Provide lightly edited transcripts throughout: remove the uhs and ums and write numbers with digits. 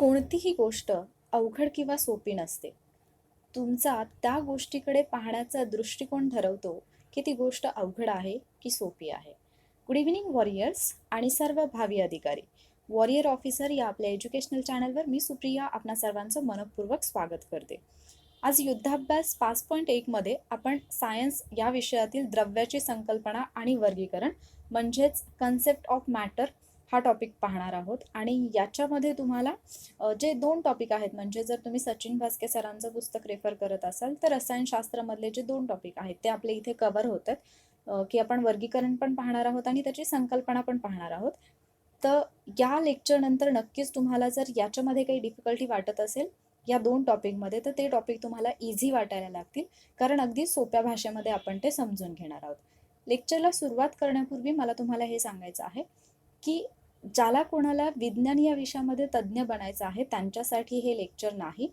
कोणतीही गोष्ट अवघड किंवा सोपी नसते. तुमचा त्या गोष्टीकडे पाहण्याचा दृष्टिकोन ठरवतो की ती गोष्ट अवघड आहे की सोपी आहे. गुड इव्हनिंग वॉरियर्स आणि सर्व भावी अधिकारी. वॉरियर ऑफिसर या आपल्या एज्युकेशनल चॅनलवर मी सुप्रिया आपणा सर्वांचं मनपूर्वक स्वागत करते. आज युद्धाभ्यास 5.1 मध्ये आपण सायन्स या विषयातील द्रव्याची संकल्पना आणि वर्गीकरण म्हणजेच कन्सेप्ट ऑफ मॅटर हा टॉपिक पाहणार आहोत. आणि याच्यामध्ये तुम्हाला जे दोन टॉपिक आहेत, म्हणजे जर तुम्ही सचिन भास्के सरांचं पुस्तक रेफर करत असाल तर रसायनशास्त्रामधले जे दोन टॉपिक आहेत ते आपले इथे कव्हर होत आहेत, की आपण वर्गीकरण पण पाहणार आहोत आणि त्याची संकल्पना पण पाहणार आहोत. तर या लेक्चर नंतर नक्कीच तुम्हाला जर याच्यामध्ये काही डिफिकल्टी वाटत असेल या दोन टॉपिकमध्ये, तर ते टॉपिक तुम्हाला इझी वाटायला लागतील, कारण अगदी सोप्या भाषेमध्ये आपण ते समजून घेणार आहोत. लेक्चरला सुरुवात करण्यापूर्वी मला तुम्हाला हे सांगायचं आहे की ज्याला कोणाला विज्ञान या विषयामध्ये तज्ज्ञ बनायचं आहे त्यांच्यासाठी हे लेक्चर नाही.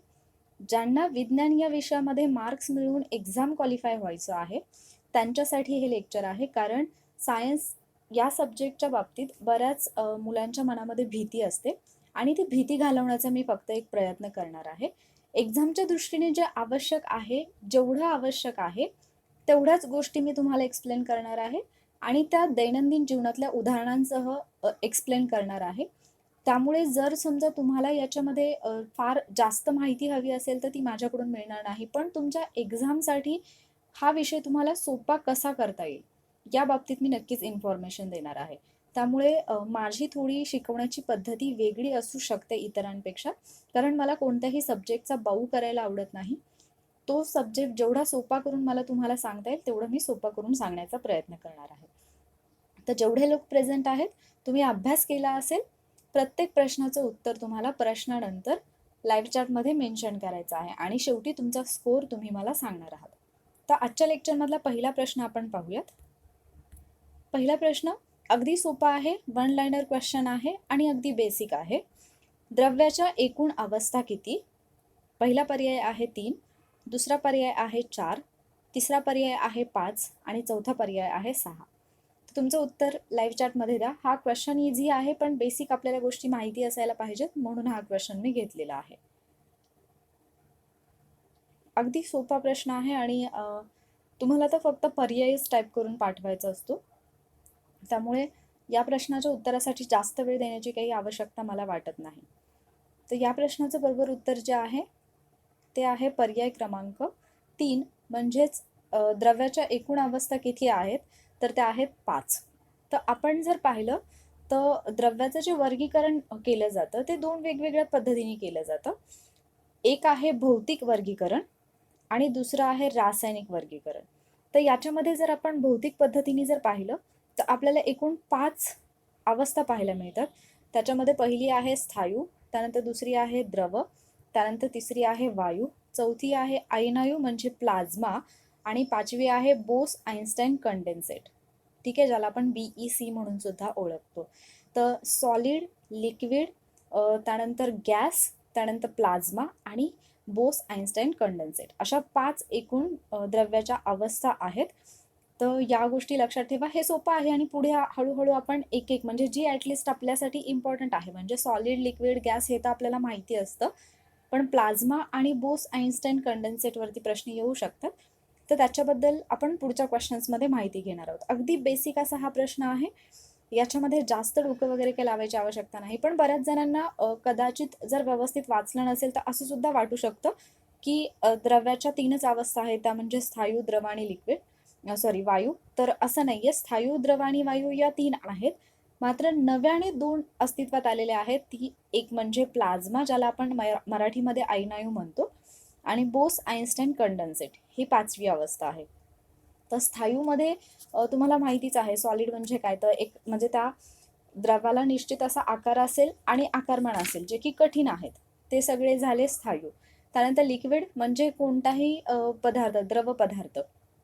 ज्यांना विज्ञान या विषयामध्ये मार्क्स मिळवून एक्झाम क्वालिफाय व्हायचं आहे त्यांच्यासाठी हे लेक्चर आहे. कारण सायन्स या सब्जेक्टच्या बाबतीत बऱ्याच मुलांच्या मनामध्ये भीती असते आणि ती भीती घालवण्याचा मी फक्त एक प्रयत्न करणार आहे. एक्झामच्या दृष्टीने जे आवश्यक आहे, जेवढं आवश्यक आहे तेवढ्याच गोष्टी मी तुम्हाला एक्सप्लेन करणार आहे आणि त्या दैनंदिन जीवनातल्या उदाहरणांसह एक्सप्लेन करणार आहे. त्यामुळे जर समजा तुम्हाला याच्यामध्ये फार जास्त माहिती हवी असेल तर ती माझ्याकडून मिळणार नाही, पण तुमच्या एक्झामसाठी हा विषय तुम्हाला सोपा कसा करता येईल या बाबतीत मी नक्कीच इन्फॉर्मेशन देणार आहे. त्यामुळे माझी थोडी शिकवण्याची पद्धती वेगळी असू शकते इतरांपेक्षा, कारण मला कोणत्याही सब्जेक्टचा बाऊ करायला आवडत नाही. तो सब्जेक्ट जेवढा सोपा करून मला तुम्हाला सांगता येईल तेवढं मी सोपा करून सांगण्याचा प्रयत्न करणार आहे. तर जेवढे लोक प्रेझेंट आहेत, तुम्ही अभ्यास केला असेल, प्रत्येक प्रश्नाचं उत्तर तुम्हाला प्रश्नानंतर लाईव्ह चॅटमध्ये मेन्शन करायचं आहे आणि शेवटी तुमचा स्कोर तुम्ही मला सांगणार आहात. तर आजच्या लेक्चरमधला पहिला प्रश्न आपण पाहूयात. पहिला प्रश्न अगदी सोपा आहे, वन लाइनर क्वेश्चन आहे आणि अगदी बेसिक आहे. द्रव्याच्या एकूण अवस्था किती? पहिला पर्याय आहे 3, दुसरा पर्याय आहे 4, तिसरा पर्याय आहे 5 आणि चौथा पर्याय आहे 6. तुमचं उत्तर लाईव्ह चॅटमध्ये द्या. हा क्वेश्चन इझी आहे, पण बेसिक आपल्याला गोष्टी माहिती असायला पाहिजेत, म्हणून हा क्वेश्चन मी घेतलेला आहे. अगदी सोपा प्रश्न आहे आणि तुम्हाला तर फक्त पर्यायच टाईप करून पाठवायचा असतो. त्यामुळे या प्रश्नाच्या उत्तरासाठी जास्त वेळ देण्याची काही आवश्यकता मला वाटत नाही. तर या प्रश्नाचं बरोबर उत्तर जे आहे ते आहे पर्याय क्रमांक 3, म्हणजेच द्रव्याच्या एकूण अवस्था किती आहेत तर त्या आहेत 5. तर आपण जर पाहिलं तर द्रव्याचं जे वर्गीकरण केलं जातं ते दोन वेगवेगळ्या पद्धतीने केलं जातं. एक आहे भौतिक वर्गीकरण आणि दुसरं आहे रासायनिक वर्गीकरण. तर याच्यामध्ये जर आपण भौतिक पद्धतीने जर पाहिलं तर आपल्याला एकूण 5 अवस्था पाहायला मिळतात. त्याच्यामध्ये पहिली आहे स्थायू, त्यानंतर दुसरी आहे द्रव, त्यानंतर तिसरी आहे वायू, चौथी आहे आयनायू म्हणजे प्लाझ्मा आणि पाचवी आहे बोस आइन्स्टाईन कंडेन्सेट. ठीक आहे, ज्याला आपण BEC म्हणून सुद्धा ओळखतो. तर सॉलिड, लिक्विड, त्यानंतर गॅस, त्यानंतर प्लाझ्मा आणि बोस आइन्स्टाईन कंडेन्सेट, अशा 5 एकूण द्रव्याच्या अवस्था आहेत. तर या गोष्टी लक्षात ठेवा. हे सोपं आहे आणि पुढे हळूहळू आपण एक एक म्हणजे जी ॲटलिस्ट आपल्यासाठी इम्पॉर्टंट आहे, म्हणजे सॉलिड, लिक्विड, गॅस हे तर आपल्याला माहिती असतं, पण प्लाझ्मा आणि बोस आइन्स्टाईन कंडेन्सेटवरती प्रश्न येऊ शकतात. तर त्याच्याबद्दल आपण पुढच्या क्वेश्चन्समध्ये माहिती घेणार आहोत. अगदी बेसिक असा हा प्रश्न आहे, याच्यामध्ये जास्त डोकं वगैरे काही लावायची आवश्यकता नाही. पण बऱ्याच जणांना कदाचित जर व्यवस्थित वाचलं नसेल तर असं सुद्धा वाटू शकतं की द्रव्याच्या 3च अवस्था आहेत, त्या म्हणजे स्थायू, द्रव आणि लिक्विड, वायू. तर असं नाहीये, स्थायू, द्रव आणि वायू या 3 आहेत. मात्र नव्याने 2 अस्तित्वात आलेले आहेत. ती एक म्हणजे प्लाझ्मा, ज्याला आपण मराठीमध्ये आयनायू म्हणतो, आणि बोस आइन्स्टाईन कंडेन्सेट ही 5वी अवस्था आहे. तर स्थायूमध्ये तुम्हाला माहितीच आहे सॉलिड म्हणजे काय, तर एक म्हणजे त्या द्रवाला निश्चित असा आकार असेल आणि आकारमान असेल जे की कठीण आहेत, ते सगळे झाले स्थायू. त्यानंतर लिक्विड म्हणजे कोणताही पदार्थ, द्रव पदार्थ.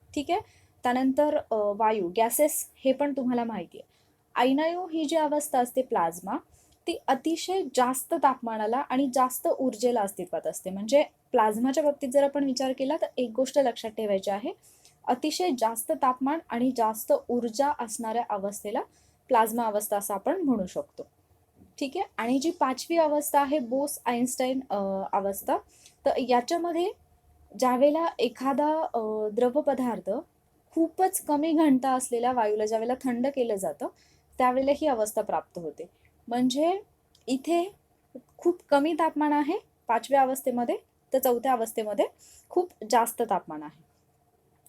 ठीक आहे. त्यानंतर वायू, गॅसेस, हे पण तुम्हाला माहिती आहे. आयनायू ही जी अवस्था असते प्लाझ्मा, ती अतिशय जास्त तापमानाला आणि जास्त ऊर्जेला अस्तित्वात असते. म्हणजे प्लाझ्माच्या बाबतीत जर आपण विचार केला तर एक गोष्ट लक्षात ठेवायची आहे, अतिशय जास्त तापमान आणि जास्त ऊर्जा असणाऱ्या अवस्थेला प्लाझ्मा अवस्था असं आपण म्हणू शकतो. ठीक आहे. आणि जी 5वी अवस्था आहे बोस आइन्स्टाईन अवस्था, तर याच्यामध्ये ज्यावेळेला एखादा द्रव पदार्थ खूपच कमी घनता असलेल्या वायूला ज्यावेळेला थंड केलं जातं त्यावेळेला ही अवस्था प्राप्त होते. म्हणजे इथे खूप कमी तापमान आहे 5व्या अवस्थेमध्ये, तर 4थ्या अवस्थेमध्ये खूप जास्त तापमान आहे.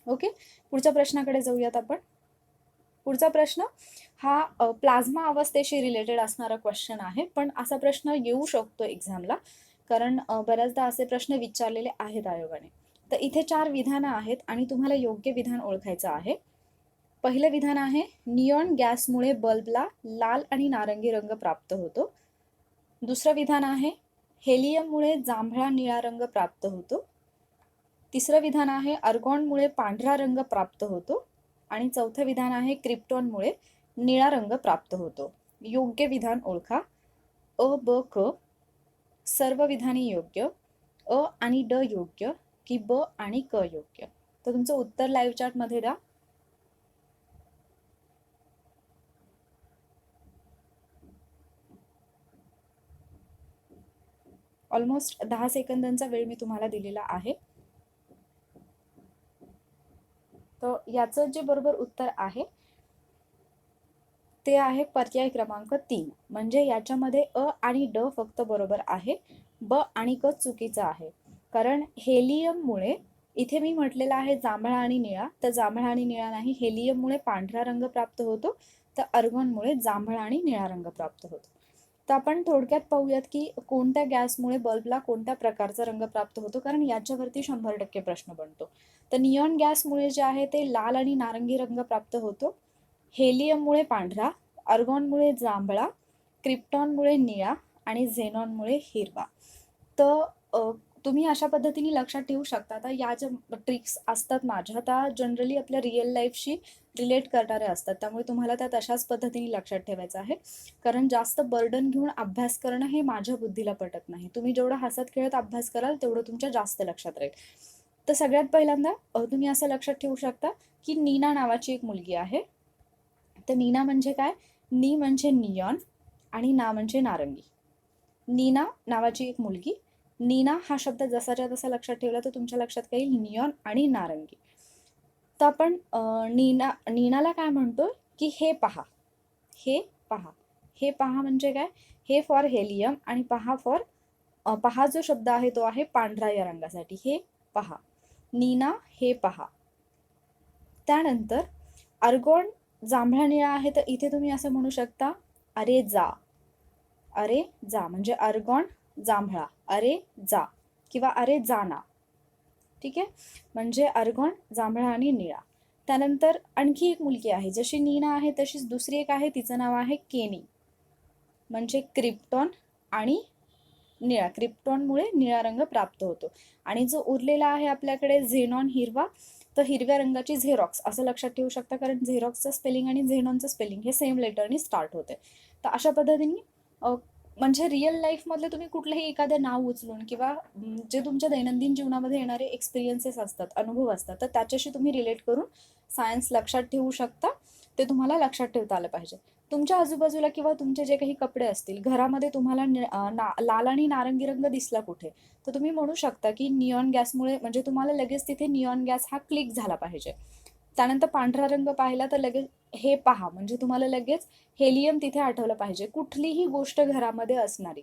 ओके, पुढच्या प्रश्नाकडे जाऊयात आपण. पुढचा प्रश्न हा प्लाझ्मा अवस्थेशी रिलेटेड असणारा क्वेश्चन आहे, पण असा प्रश्न येऊ शकतो एक्झामला, कारण बऱ्याचदा असे प्रश्न विचारलेले आहेत आयोगाने. तर इथे 4 विधानं आहेत आणि तुम्हाला योग्य विधान ओळखायचं आहे. पहिलं विधान आहे, निऑन गॅसमुळे बल्बला लाल आणि नारंगी रंग प्राप्त होतो. दुसरं विधान आहे, हेलियममुळे जांभळा निळा रंग प्राप्त होतो. तिसरं विधान आहे, अर्गॉनमुळे पांढरा रंग प्राप्त होतो. आणि चौथं विधान आहे, क्रिप्टॉनमुळे निळा रंग प्राप्त होतो. योग्य विधान ओळखा. अ, ब, क सर्व विधाने योग्य, अ आणि ड योग्य की ब आणि क योग्य. तर तुमचं उत्तर लाईव्ह चॅटमध्ये द्या. ऑलमोस्ट 10 सेकंदांचा वेळ मी तुम्हाला दिलेला आहे. तर याचं जे बरोबर उत्तर आहे ते आहे पर्याय क्रमांक 3. म्हणजे याच्यामध्ये अ आणि ड फक्त बरोबर आहे, ब आणि क चुकीचं आहे. कारण हेलियममुळे इथे मी म्हटलेलं आहे जांभळा आणि निळा, तर जांभळा आणि निळा नाही, हेलियममुळे पांढरा रंग प्राप्त होतो, तर अर्गॉनमुळे जांभळा आणि निळा रंग प्राप्त होतो. तर आपण थोडक्यात पाहूयात की कोणत्या गॅसमुळे बल्बला कोणत्या प्रकारचा रंग प्राप्त होतो, कारण याच्यावरती 100% प्रश्न बनतो. तर निऑन गॅसमुळे जे आहे ते लाल आणि नारंगी रंग प्राप्त होतो, हेलियममुळे पांढरा, अर्गॉनमुळे जांभळा, क्रिप्टॉनमुळे निळा आणि झेनॉनमुळे हिरवा. तर तुम्ही अशा पद्धतीने लक्षात ठेवू शकता. आता या ज्या ट्रिक्स असतात माझ्या त्या जनरली आपल्या रिअल लाईफशी रिलेट करणाऱ्या असतात, त्यामुळे तुम्हाला त्या तशाच पद्धतीने लक्षात ठेवायचं आहे. कारण जास्त बर्डन घेऊन अभ्यास करणं हे माझ्या बुद्धीला पटत नाही. तुम्ही जेवढं हसत खेळत अभ्यास कराल तेवढं तुमच्या जास्त लक्षात राहील. तर सगळ्यात पहिल्यांदा तुम्ही असं लक्षात ठेवू शकता की नीना नावाची एक मुलगी आहे. तर नीना म्हणजे काय? नी म्हणजे नियॉन आणि ना म्हणजे नारंगी. नीना नावाची एक मुलगी. नीना हा शब्द जसाच्या तसा लक्षात ठेवला तर तुमच्या लक्षात येईल नियॉन आणि नारंगी. तर आपण नीनाला काय म्हणतो की हे पहा, हे पहा. हे पहा म्हणजे काय? हे फॉर हेलियम आणि पहा फॉर पहा जो शब्द आहे तो आहे पांढरा या रंगासाठी. हे पहा. नीना हे पहा. त्यानंतर अर्गॉन जांभळा निळा आहे, तर इथे तुम्ही असं म्हणू शकता, अरे जा. अरे जा म्हणजे अर्गॉन जांभळा, अरे जा किंवा अरे जाना. ठीक आहे, म्हणजे अर्गॉन जांभळा आणि निळा. त्यानंतर आणखी एक मुलगी आहे, जशी नीना आहे तशीच दुसरी एक आहे, तिचं नाव आहे केनी. म्हणजे क्रिप्टॉन आणि निळा, क्रिप्टॉनमुळे निळा रंग प्राप्त होतो. आणि जो उरलेला आहे आपल्याकडे झेनॉन हिरवा, तर हिरव्या रंगाची झेरॉक्स असं लक्षात ठेवू शकता, कारण झेरॉक्सचं स्पेलिंग आणि झेनॉनचं स्पेलिंग हे सेम लेटरनी स्टार्ट होते. तर अशा पद्धतीने म्हणजे रिअल लाईफमधले तुम्ही कुठलंही एखादं नाव उचलून किंवा जे तुमच्या दैनंदिन जीवनामध्ये येणारे एक्सपिरियन्सेस असतात, अनुभव असतात, तर त्याच्याशी तुम्ही रिलेट करून सायन्स लक्षात ठेवू शकता. ते तुम्हाला लक्षात ठेवता आलं पाहिजे. तुमच्या आजूबाजूला किंवा तुमचे जे काही कपडे असतील, घरामध्ये तुम्हाला लाल आणि नारंगी रंग दिसला कुठे, तर तुम्ही म्हणू शकता की निऑन गॅसमुळे, म्हणजे तुम्हाला लगेच तिथे निऑन गॅस हा क्लिक झाला पाहिजे. त्यानंतर पांढरा रंग पाहिला तर लगेच हे पहा, म्हणजे तुम्हाला लगेच हेलियम तिथे आठवलं पाहिजे. कुठलीही गोष्ट घरामध्ये असणारी,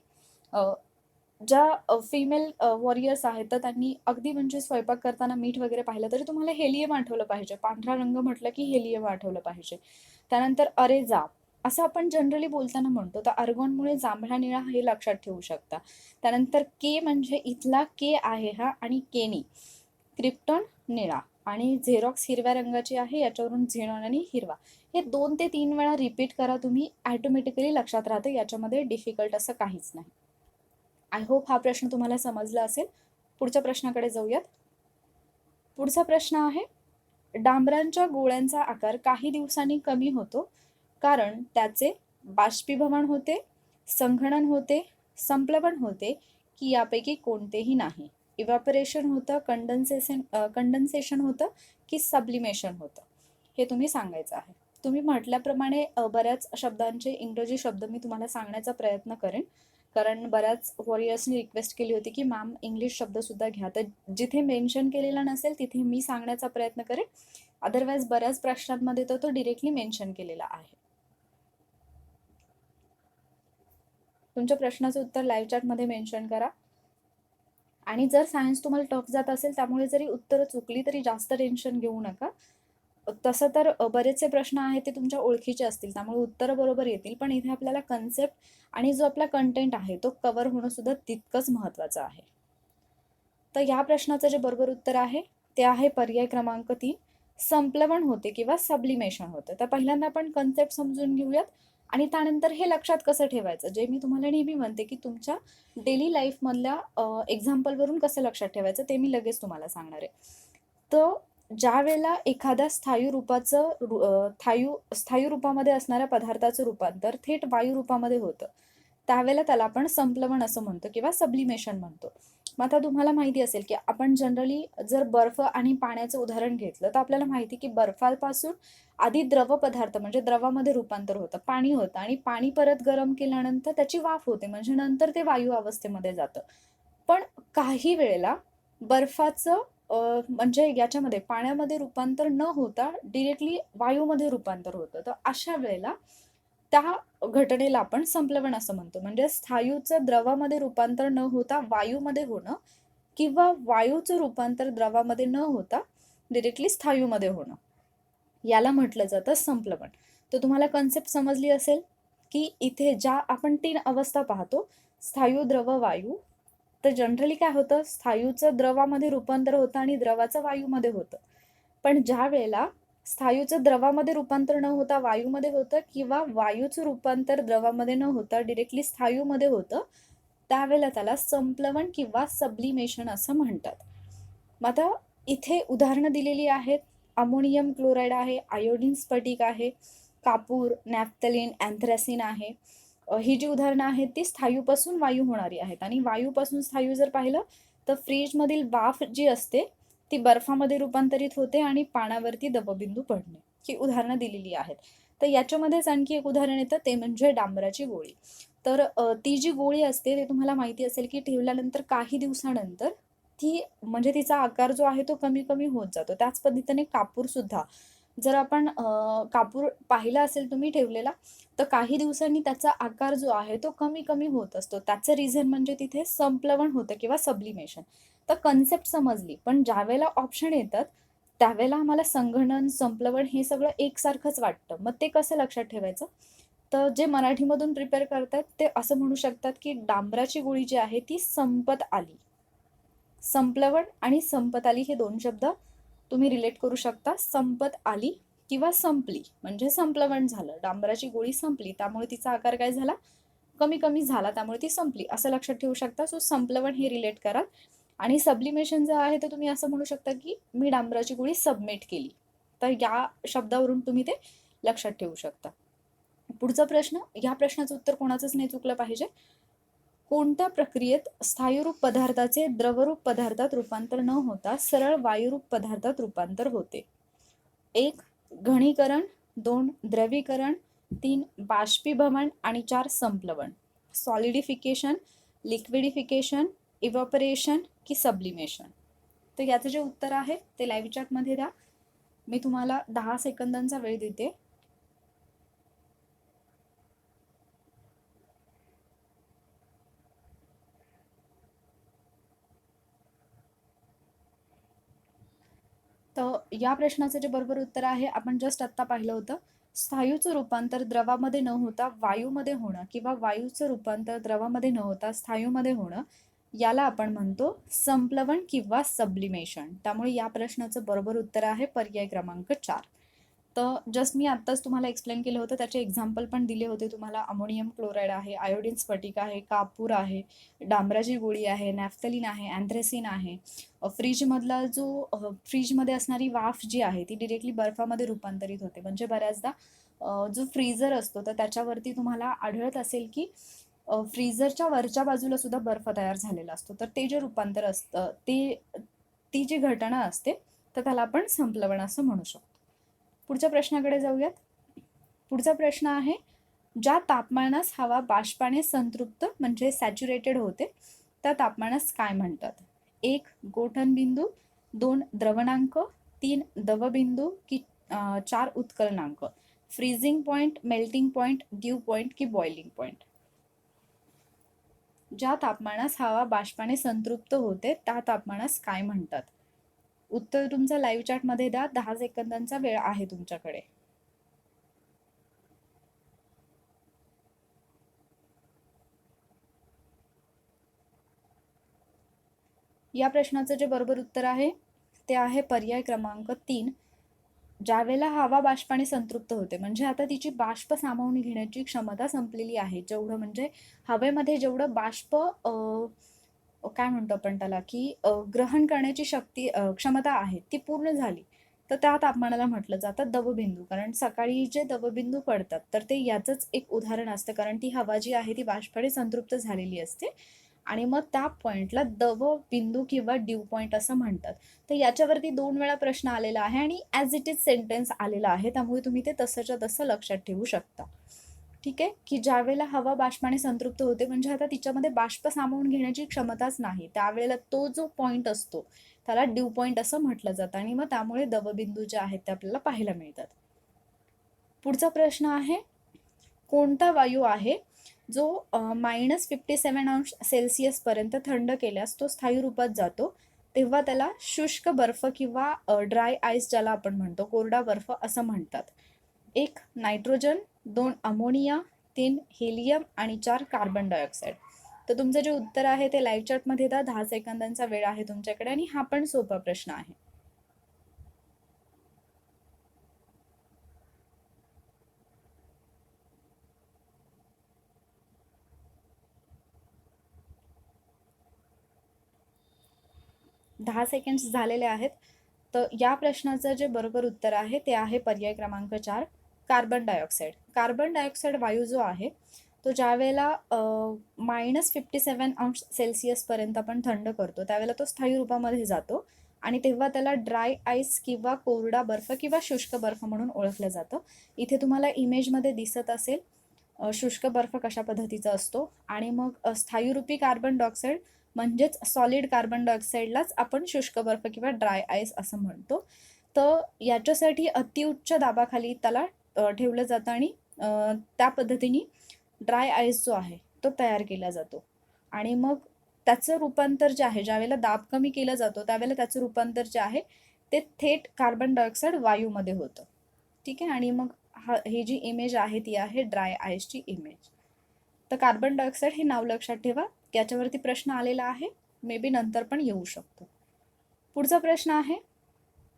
ज्या फिमेल वॉरियर्स आहेत तर त्यांनी अगदी म्हणजे स्वयंपाक करताना मीठ वगैरे पाहिलं तरी तुम्हाला हेलियम आठवलं पाहिजे. पांढरा रंग म्हटलं की हेलियम आठवलं पाहिजे. त्यानंतर अरे जा असं आपण जनरली बोलताना म्हणतो, तर अर्गॉनमुळे जांभळा निळा हे लक्षात ठेवू शकता. त्यानंतर के म्हणजे इथला के आहे हा, आणि केनी, क्रिप्टॉन निळा आणि झेरॉक्स हिरव्या रंगाची आहे, याच्यावरून झेनॉन आणि हिरवा. हे 2 ते 3 वेळा रिपीट करा तुम्ही, ॲटोमॅटिकली लक्षात राहते. याच्यामध्ये डिफिकल्ट असं काहीच नाही. आय होप हा प्रश्न तुम्हाला समजला असेल. पुढच्या प्रश्नाकडे जाऊयात. पुढचा प्रश्न आहे, डांबरांच्या गोळ्यांचा आकार काही दिवसांनी कमी होतो कारण त्याचे बाष्पीभवन होते, संघनन होते, संप्लवन होते की यापैकी कोणतेही नाही. इव्हॅपोरेशन होतं, कंडन्सेशन होतं की सब्लिमेशन होतं, हे तुम्ही सांगायचं आहे. तुम्ही म्हटल्याप्रमाणे बऱ्याच शब्दांचे इंग्रजी शब्द मी तुम्हाला सांगण्याचा प्रयत्न करेन, कारण बऱ्याच वॉरियर्सनी रिक्वेस्ट केली होती की मॅम इंग्लिश शब्दसुद्धा घ्या. तर जिथे मेन्शन केलेला नसेल तिथे मी सांगण्याचा प्रयत्न करेन. अदरवाईज बऱ्याच प्रश्नांमध्ये तर तो डिरेक्टली मेन्शन केलेला आहे. तुमच्या प्रश्नाचं उत्तर लाईव्ह चॅटमध्ये मेन्शन करा. आणि जर सायन्स तुम्हाला टफ जात असेल त्यामुळे जरी उत्तरं चुकली तरी जास्त टेन्शन घेऊ नका. तसं तर बरेचसे प्रश्न आहेत ते तुमच्या ओळखीचे असतील त्यामुळे उत्तरं बरोबर येतील, पण इथे आपल्याला कन्सेप्ट आणि जो आपला कंटेंट आहे तो कव्हर होणं सुद्धा तितकंच महत्त्वाचं आहे. तर या प्रश्नाचं जे बरोबर उत्तर आहे ते आहे पर्याय क्रमांक 3, संप्लवण होते किंवा सबलिमेशन होतं. तर पहिल्यांदा आपण कन्सेप्ट समजून घेऊयात आणि त्यानंतर हे लक्षात कसं ठेवायचं, जे मी तुम्हाला नेहमी म्हणते की तुमच्या डेली लाईफमधल्या एक्झाम्पलवरून कसं लक्षात ठेवायचं ते मी लगेच तुम्हाला सांगणार आहे. तर ज्या वेळेला एखाद्या स्थायू रूपामध्ये असणाऱ्या पदार्थाचं रूपांतर थेट वायू रूपामध्ये होतं त्यावेळेला त्याला आपण संप्लवण असं म्हणतो किंवा सबलिमेशन म्हणतो. मग आता तुम्हाला माहिती असेल की आपण जनरली जर बर्फ आणि पाण्याचं उदाहरण घेतलं तर आपल्याला माहिती की बर्फापासून आधी द्रव पदार्थ म्हणजे द्रवामध्ये रूपांतर होतं, पाणी होतं आणि पाणी परत गरम केल्यानंतर त्याची वाफ होते म्हणजे नंतर ते वायू अवस्थेमध्ये जातं. पण काही वेळेला बर्फाचं म्हणजे याच्यामध्ये पाण्यामध्ये रूपांतर न होता डिरेक्टली वायूमध्ये रूपांतर होतं. तर अशा वेळेला त्या घटनेला आपण संप्लवण असं म्हणतो. म्हणजे स्थायूचं द्रवामध्ये रूपांतर न होता वायूमध्ये होणं किंवा वायूचं रूपांतर द्रवामध्ये न होता डिरेक्टली स्थायूमध्ये होणं, याला म्हटलं जातं संप्लवण. तर तुम्हाला कन्सेप्ट समजली असेल की इथे ज्या आपण 3 अवस्था पाहतो, स्थायू, द्रव, वायू. तर जनरली काय होतं, स्थायूचं द्रवामध्ये रूपांतर होतं आणि द्रवाचं वायूमध्ये होतं. पण ज्या वेळेला स्थायूचं द्रवामध्ये रूपांतर न होता वायूमध्ये होतं किंवा वायूचं रूपांतर द्रवामध्ये न होता डिरेक्टली स्थायूमध्ये होतं त्यावेळेला त्याला संप्लवण किंवा सबलिमेशन असं म्हणतात. मग आता इथे उदाहरणं दिलेली आहेत. अमोनियम क्लोराईड आहे, आयोडीन स्फटिक आहे, कापूर, नॅफ्थलीन, अँथ्रासिन आहे. ही जी उदाहरणं आहेत ती स्थायूपासून वायू होणारी आहेत आणि वायूपासून स्थायू जर पाहिलं तर फ्रीजमधील वाफ जी असते ती बर्फामध्ये रूपांतरित होते आणि पाण्यावरती दवबिंदू पडणे, ही उदाहरणं दिलेली आहेत. तर याच्यामध्येच आणखी एक उदाहरण येतं ते म्हणजे डांबराची गोळी. तर ती जी गोळी असते ते तुम्हाला माहिती असेल की ठेवल्यानंतर काही दिवसानंतर ती म्हणजे तिचा आकार जो आहे तो कमी कमी होत जातो. त्याच पद्धतीने कापूर सुद्धा जर आपण कापूर पाहिला असेल तुम्ही ठेवलेला तर काही दिवसांनी त्याचा आकार जो आहे तो कमी कमी होत असतो. त्याचं रिझन म्हणजे तिथे संप्लवण होतं किंवा सबलिमेशन. तर कन्सेप्ट समजली, पण ज्यावेळेला ऑप्शन येतात त्यावेळेला आम्हाला संगणन, संप्लवण हे सगळं एकसारखंच वाटतं. मग ते कसं लक्षात ठेवायचं, तर जे मराठीमधून प्रिपेअर करतात ते असं म्हणू शकतात की डांबराची गोळी जी आहे ती संपत आली. संप्लवण आणि संपत आली हे 2 शब्द तुम्ही रिलेट करू शकता. संपत आली किंवा संपली म्हणजे संप्लवण झालं. डांबराची गोळी संपली त्यामुळे तिचा आकार काय झाला, कमी कमी झाला त्यामुळे ती संपली असं लक्षात ठेवू शकता. सो संप्लवण हे रिलेट करा. आणि सबलिमेशन जे आहे ते तुम्ही असं म्हणू शकता की मी डांबराची गोळी सबमिट केली. तर या शब्दावरून तुम्ही ते लक्षात ठेवू शकता. पुढचा प्रश्न, या प्रश्नाचं उत्तर कोणाचंच नाही चुकलं पाहिजे. कोणत्या प्रक्रियेत स्थायूरूप पदार्थाचे द्रवरूप पदार्थात रूपांतर न होता सरळ वायुरूप पदार्थात रूपांतर होते? 1. घनीकरण, 2. द्रवीकरण, 3. बाष्पीभवन आणि 4. संप्लवण. सॉलिडिफिकेशन, लिक्विडिफिकेशन, इव्हॅपोरेशन की सबलिमेशन. तर याचं जे उत्तर आहे ते लाईव्ह चॅटमध्ये द्या. मी तुम्हाला 10 सेकंदांचा वेळ देते. तर या प्रश्नाचं जे बरोबर उत्तर आहे आपण जस्ट आत्ता पाहिलं होतं. स्थायूचं रूपांतर द्रवामध्ये न होता वायूमध्ये होणं किंवा वायूचं रूपांतर द्रवामध्ये न होता स्थायूमध्ये होणं याला आपण म्हणतो संप्लवण किंवा सबलिमेशन. त्यामुळे या प्रश्नाचं बरोबर उत्तर आहे पर्याय क्रमांक 4. तर जस्ट मी आत्ताच तुम्हाला एक्सप्लेन केलं होतं, त्याचे एक्झाम्पल पण दिले होते तुम्हाला. अमोनियम क्लोराईड आहे, आयोडीन स्फटिक आहे, कापूर आहे, डांबराची गोळी आहे, नॅफ्थलीन आहे, अँथ्रेसिन आहे. फ्रीजमधला फ्रीजमध्ये असणारी वाफ जी आहे ती डिरेक्टली बर्फामध्ये रूपांतरित होते. म्हणजे बऱ्याचदा जो फ्रीझर असतो तर त्याच्यावरती तुम्हाला आढळत असेल की फ्रीझरच्या वरच्या बाजूला सुद्धा बर्फ तयार झालेला असतो. तर ते जे रूपांतर असतं ती जी घटना असते तर त्याला आपण संप्लवण असं म्हणू शकतो. पुढच्या प्रश्नाकडे जाऊयात. पुढचा प्रश्न आहे, ज्या तापमानास हवा बाष्पाने संतृप्त म्हणजे सॅच्युरेटेड होते त्या तापमानास काय म्हणतात? 1 गोठणबिंदू, 2 द्रवणांक, 3 दवबिंदू की 4 उत्कलनांक. Freezing point, melting point, dew point की बॉइलिंग पॉइंट. ज्या तापमानास हवा बाष्पाने संतृप्त होते त्या तापमानास काय म्हणतात? उत्तर तुमचं लाईव्ह चॅटमध्ये द्या. 10 सेकंदांचा वेळ आहे तुमच्याकडे. या प्रश्नाचं जे बरोबर उत्तर आहे ते आहे पर्याय क्रमांक 3. ज्यावेळेला हवा बाष्पाने संतृप्त होते म्हणजे आता तिची बाष्प सामावून घेण्याची क्षमता संपलेली आहे. जेवढं म्हणजे हवेमध्ये जेवढं बाष्प काय म्हणतो आपण त्याला की ग्रहण करण्याची शक्ती क्षमता आहे ती पूर्ण झाली तर त्या तापमानाला म्हटलं जातं दवबिंदू. कारण सकाळी जे दवबिंदू पडतात तर ते याचंच एक उदाहरण असतं. कारण ती हवा जी आहे ती बाष्पाने संतृप्त झालेली असते आणि मग त्या पॉइंटला दव बिंदू किंवा ड्यू पॉइंट असं म्हणतात. तर याच्यावरती 2 वेळा प्रश्न आलेला आहे आणि ॲज इट इज सेंटेन्स आलेला आहे. त्यामुळे तुम्ही ते तसंच्या तसं लक्षात ठेवू शकता. ठीक आहे, की ज्यावेळेला हवा बाष्पाने संतृप्त होते म्हणजे आता तिच्यामध्ये बाष्प सामावून घेण्याची क्षमताच नाही. त्यावेळेला तो जो पॉइंट असतो त्याला ड्यू पॉइंट असं म्हटलं जातं आणि मग त्यामुळे दवबिंदू जे आहेत ते आपल्याला पाहायला मिळतात. पुढचा प्रश्न आहे, कोणता वायू आहे जो -57° पर्यंत थंड केल्यास तो स्थायी रूपात जातो तेव्हा त्याला शुष्क बर्फ किंवा ड्राय आईस ज्याला आपण म्हणतो कोरडा बर्फ असं म्हणतात? 1 नायट्रोजन, 2 अमोनिया, 3 हेलियम आणि 4 कार्बन डायऑक्साईड. तर तुमचं जे उत्तर आहे ते लाईव्ह चॅटमध्ये द्या. 10 सेकंदांचा वेळ आहे तुमच्याकडे आणि हा पण सोपा प्रश्न आहे. दहा सेकंड्स झालेले आहेत. तर या प्रश्नाचं जे बरोबर उत्तर आहे ते आहे पर्याय क्रमांक 4 कार्बन डायऑक्साईड. कार्बन डायऑक्साईड वायू जो आहे तो ज्या वेळेला -57° पर्यंत आपण थंड करतो त्यावेळेला तो स्थायी रूपामध्ये जातो आणि तेव्हा त्याला ड्राय आईस किंवा कोरडा बर्फ किंवा शुष्क बर्फ म्हणून ओळखलं जातं. इथे तुम्हाला इमेजमध्ये दिसत असेल शुष्क बर्फ कशा पद्धतीचा असतो आणि मग स्थायी रूपी कार्बन डायऑक्साईड म्हणजेच सॉलिड कार्बन डायऑक्साईडलाच आपण शुष्क बर्फ किंवा ड्राय आईस असं म्हणतो. तर याच्यासाठी अतिउच्च दाबाखाली त्याला ठेवलं जातं आणि त्या पद्धतीने ड्राय आईस जो आहे तो तयार केला जातो आणि मग त्याचं रूपांतर जे आहे ज्यावेळेला दाब कमी केला जातो त्यावेळेला त्याचं रूपांतर जे आहे ते थेट कार्बन डायऑक्साईड वायूमध्ये होतं. ठीक आहे, आणि मग ही जी इमेज आहे ती आहे ड्राय आईसची इमेज. तर कार्बन डायऑक्साईड हे नाव लक्षात ठेवा. याच्यावरती प्रश्न आलेला आहे, मे बी नंतर पण येऊ शकतो. पुढचा प्रश्न आहे,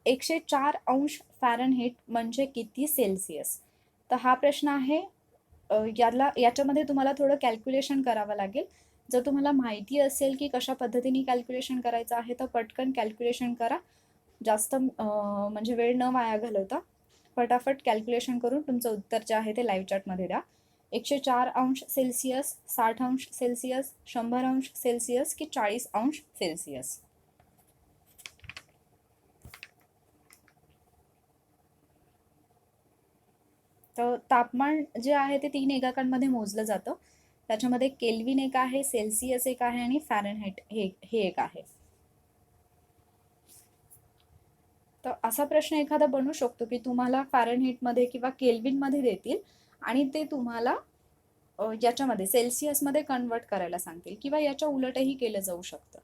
104° फॅरनहीट म्हणजे किती सेल्सिअस? तर हा प्रश्न आहे, याच्यामध्ये तुम्हाला थोडं कॅल्क्युलेशन करावं लागेल. जर तुम्हाला माहिती असेल की कशा पद्धतीने कॅल्क्युलेशन करायचं आहे तर पटकन कॅल्क्युलेशन करा. जास्त म्हणजे वेळ न वाया घालवता फटाफट कॅल्क्युलेशन करून तुमचं उत्तर जे आहे ते लाईव्ह चॅटमध्ये द्या. 104°C, 60°C, 100°C की 40°C? तर तापमान जे आहे ते 3 एककांमध्ये मोजलं जातं. त्याच्यामध्ये केल्विन एक आहे, सेल्सिअस एक आहे आणि फॅरनहीट हे एक आहे. तर असा प्रश्न एखादा बनू शकतो की तुम्हाला फॅरनहीटमध्ये किंवा केल्विनमध्ये देतील आणि ते तुम्हाला याच्यामध्ये सेल्सिअसमध्ये कन्वर्ट करायला सांगतील किंवा याच्या उलटही केलं जाऊ शकतं.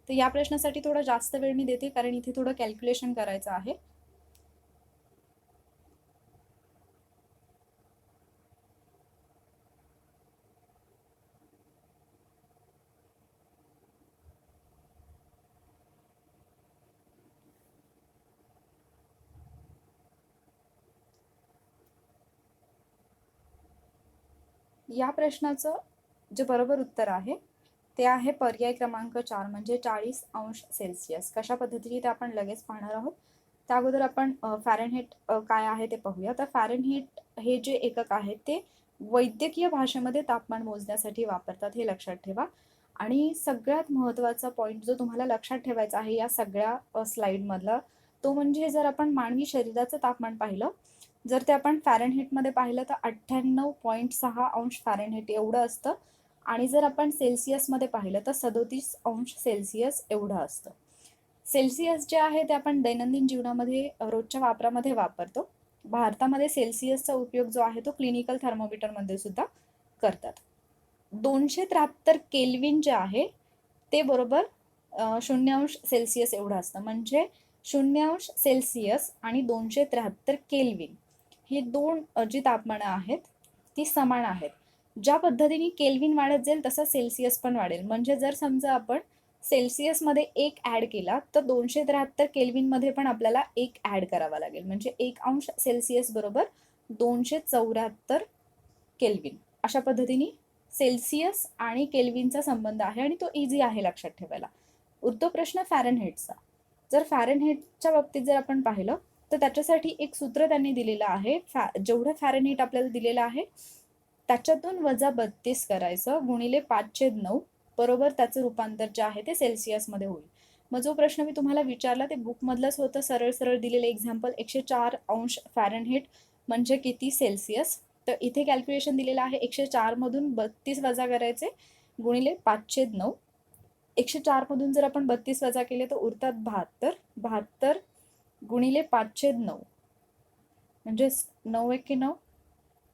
तर या प्रश्नासाठी थोडा जास्त वेळ मी देते कारण इथे थोडं कॅल्क्युलेशन करायचं आहे. या प्रश्नाचं जे बरोबर उत्तर आहे ते आहे पर्याय क्रमांक 4 म्हणजे 40°C. कशा पद्धतीने ते आपण लगेच पाहणार आहोत. त्या अगोदर आपण फॅरनहीट काय आहे ते पाहूया. तर फॅरनहीट हे जे एकक आहे ते वैद्यकीय भाषेमध्ये तापमान मोजण्यासाठी वापरतात हे लक्षात ठेवा. आणि सगळ्यात महत्त्वाचा पॉईंट जो तुम्हाला लक्षात ठेवायचा आहे या सगळ्या स्लाइडमधला तो म्हणजे जर आपण मानवी शरीराचं तापमान पाहिलं जर ते आपण फॅरनहीटमध्ये पाहिलं तर 98.6 अंश फॅरनहीट एवढं असतं, आणि जर आपण सेल्सिअसमध्ये पाहिलं तर 37 अंश सेल्सिअस एवढं असतं. सेल्सिअस जे आहे ते आपण दैनंदिन जीवनामध्ये रोजच्या वापरामध्ये वापरतो. भारतामध्ये सेल्सिअसचा उपयोग जो आहे तो क्लिनिकल थर्मोमीटरमध्ये सुद्धा करतात. 273 केल्विन जे आहे ते बरोबर 0 अंश सेल्सिअस एवढं असतं. म्हणजे 0 अंश सेल्सिअस आणि 273 केल्विन ही दोन जी तापमानं आहेत ती समान आहेत. ज्या पद्धतीने केल्विन वाढत जाईल तसा सेल्सिअस पण वाढेल. म्हणजे जर समजा आपण सेल्सिअसमध्ये 1 ॲड केला तर 273 केल्विनमध्ये पण आपल्याला 1 ॲड करावा लागेल. म्हणजे 1 अंश सेल्सिअस बरोबर 274 केल्विन. अशा पद्धतीने सेल्सिअस आणि केल्विनचा संबंध आहे आणि तो इझी आहे लक्षात ठेवायला. उरतो प्रश्न फॅरनहीटचा. जर फॅरनहीटच्या बाबतीत जर आपण पाहिलं तर त्याच्यासाठी एक सूत्र त्यांनी दिलेलं आहे. जेवढं फॅरनहीट आपल्याला दिलेलं आहे त्याच्यातून -32 करायचं गुणिले 5/9 बरोबर त्याचं रूपांतर जे आहे ते सेल्सिअसमध्ये होईल. मग जो प्रश्न मी तुम्हाला विचारला ते बुकमधलंच होतं, सरळ सरळ दिलेलं एक्झाम्पल. 104 अंश फॅरनहीट म्हणजे किती सेल्सिअस. तर इथे कॅल्क्युलेशन दिलेलं आहे. 104 मधून 32 वजा करायचे गुणिले 5/9. 104 मधून जर आपण 32 वजा केले तर उरतात 72. 72 गुणिले 5/9 म्हणजे 9 1 9,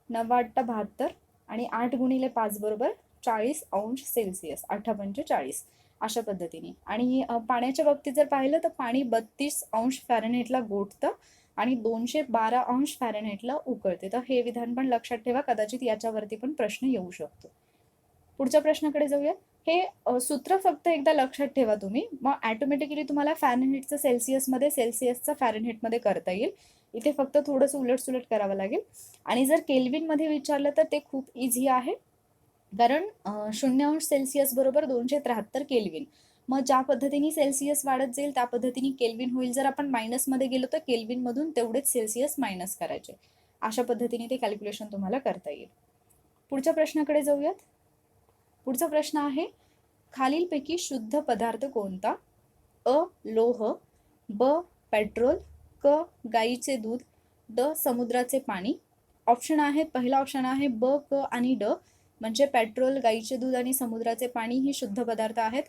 9 8 72 आणि 8 गुणिले 5 बरोबर 40 अंश सेल्सिअस. 8 पंचे 40 अशा पद्धतीने. आणि पाण्याच्या बाबतीत जर पाहिलं तर पाणी 32 अंश फॅरनहीटला गोठतं आणि 212 अंश फॅरनहीटला उकळते. तर हे विधान पण लक्षात ठेवा, कदाचित याच्यावरती पण प्रश्न येऊ शकतो. पुढच्या प्रश्नाकडे जाऊया. हे सूत्र फक्त एकदा लक्षात ठेवा तुम्ही, मग ॲटोमॅटिकली तुम्हाला फॅरनहीटचं सेल्सिअसमध्ये, सेल्सिअसचं फॅरनहीटमध्ये करता येईल. इथे फक्त थोडंसं उलटसुलट करावं लागेल. आणि जर केल्विनमध्ये विचारलं तर ते खूप इझी आहे, कारण 0 अंश सेल्सिअस बरोबर 273 केल्विन. मग ज्या पद्धतीने सेल्सिअस वाढत जाईल त्या पद्धतीने केल्विन होईल. जर आपण मायनसमध्ये गेलो तर केल्विनमधून तेवढेच सेल्सिअस मायनस करायचे. अशा पद्धतीने ते कॅल्क्युलेशन तुम्हाला करता येईल. पुढच्या प्रश्नाकडे जाऊयात. पुढचा प्रश्न आहे, खालीलपैकी शुद्ध पदार्थ कोणता? अ लोह, ब पेट्रोल, क गाईचे दूध, ड समुद्राचे पाणी. ऑप्शन आहेत, पहिला ऑप्शन आहे ब, क आणि ड म्हणजे पेट्रोल, गाईचे दूध आणि समुद्राचे पाणी ही शुद्ध पदार्थ आहेत.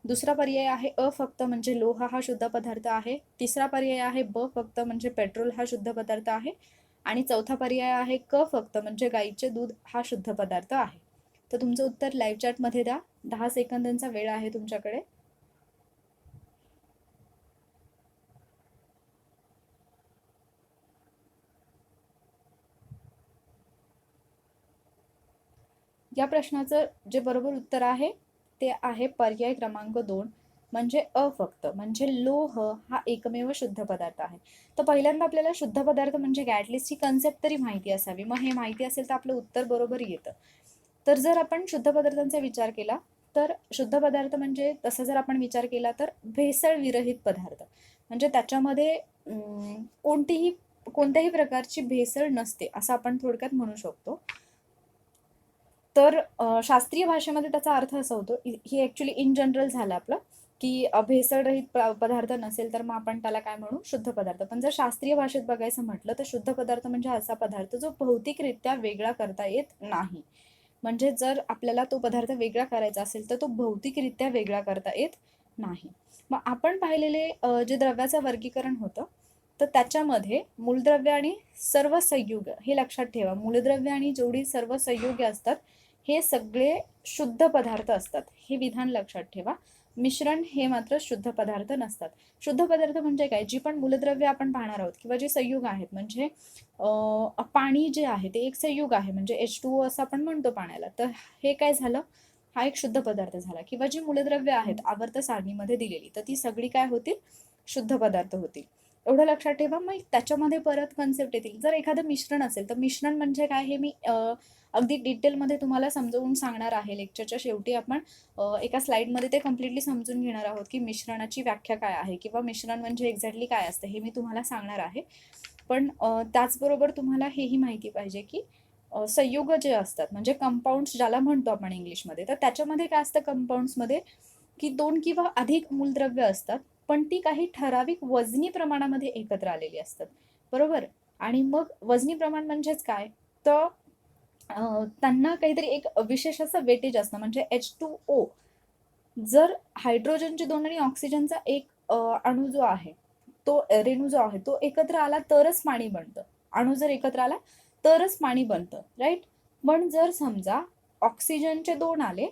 दुसरा पर्याय आहे अ फक्त म्हणजे लोह हा शुद्ध पदार्थ आहे. तिसरा पर्याय आहे ब फक्त म्हणजे पेट्रोल हा शुद्ध पदार्थ आहे. आणि चौथा पर्याय आहे क फक्त म्हणजे गाईचे दूध हा शुद्ध पदार्थ आहे. तर तुमचं उत्तर लाईव्ह चॅटमध्ये द्या. 10 सेकंदांचा वेळ आहे तुमच्याकडे. या प्रश्नाचं जे बरोबर उत्तर आहे ते आहे पर्याय क्रमांक 2 म्हणजे अ फक्त म्हणजे लोह हा एकमेव शुद्ध पदार्थ आहे. तर पहिल्यांदा आपल्याला शुद्ध पदार्थ म्हणजे काय, ॲटलिस्ट ही कन्सेप्ट तरी माहिती असावी. मग हे माहिती असेल तर आपलं उत्तर बरोबर येतं. तर जर आपण शुद्ध पदार्थांचा विचार केला तर शुद्ध पदार्थ म्हणजे तसा जर आपण विचार केला तर भेसळ विरहित पदार्थ म्हणजे त्याच्यामध्ये कोणत्याही प्रकारची भेसळ नसते असं आपण थोडक्यात म्हणू शकतो. तर शास्त्रीय भाषेमध्ये त्याचा अर्थ असा होतो, ही ॲक्च्युली इन जनरल झालं आपलं, की भेसळरहित पदार्थ नसेल तर मग आपण त्याला काय म्हणू, शुद्ध पदार्थ. पण जर शास्त्रीय भाषेत बघायचं म्हटलं तर शुद्ध पदार्थ म्हणजे असा पदार्थ जो भौतिकरित्या वेगळा करता येत नाही. म्हणजे जर आपल्याला तो पदार्थ वेगळा करायचा असेल तर तो भौतिकरित्या वेगळा करता येत नाही. मग आपण पाहिलेले जे द्रव्याचं वर्गीकरण होतं तर त्याच्यामध्ये मूलद्रव्य आणि सर्व संयुग हे लक्षात ठेवा. मूलद्रव्य आणि जेवढी सर्व संयुगे असतात हे सगळे शुद्ध पदार्थ असतात, हे विधान लक्षात ठेवा. मिश्रण हे मात्र शुद्ध पदार्थ नसतात. शुद्ध पदार्थ म्हणजे काय, जी पण मूलद्रव्य आपण पाहणार आहोत किंवा जे संयुग आहेत म्हणजे पाणी जे आहे ते एक संयुग आहे म्हणजे H2O असं आपण म्हणतो पाण्याला. तर हे काय झालं, हा एक शुद्ध पदार्थ झाला. किंवा जी मूलद्रव्य आहेत आवर्त सारणीमध्ये दिलेली तर ती सगळी काय होतील, शुद्ध पदार्थ होतील. एवढं लक्षात ठेवा. मग त्याच्यामध्ये परत कन्सेप्ट येतील. जर एखादं मिश्रण असेल तर मिश्रण म्हणजे काय हे मी अगदी डिटेलमध्ये तुम्हाला समजावून सांगणार आहे. लेक्चरच्या शेवटी आपण एका स्लाइडमध्ये ते कम्प्लिटली समजून घेणार आहोत की मिश्रणाची व्याख्या काय आहे किंवा मिश्रण म्हणजे एक्झॅक्टली काय असतं हे मी तुम्हाला सांगणार आहे. पण त्याचबरोबर तुम्हाला हेही माहिती पाहिजे की संयुग जे असतात म्हणजे कंपाऊंड्स ज्याला म्हणतो आपण इंग्लिशमध्ये, तर त्याच्यामध्ये काय असतं कंपाऊंड्समध्ये की 2 किंवा अधिक मूलद्रव्य असतात पण ती काही ठराविक वजनी प्रमाणामध्ये एकत्र आलेली असतात, बरोबर. आणि मग वजनी प्रमाण म्हणजेच काय, तर त्यांना काहीतरी एक विशेष असं वेटेज असतं. म्हणजे H2O जर हायड्रोजनचे 2 आणि ऑक्सिजनचा एक अणू जो आहे, तो रेणू जो आहे तो एकत्र आला तरच पाणी बनतं. अणू जर एकत्र आला तरच पाणी बनतं, राईट? पण जर समजा ऑक्सिजनचे 2 आले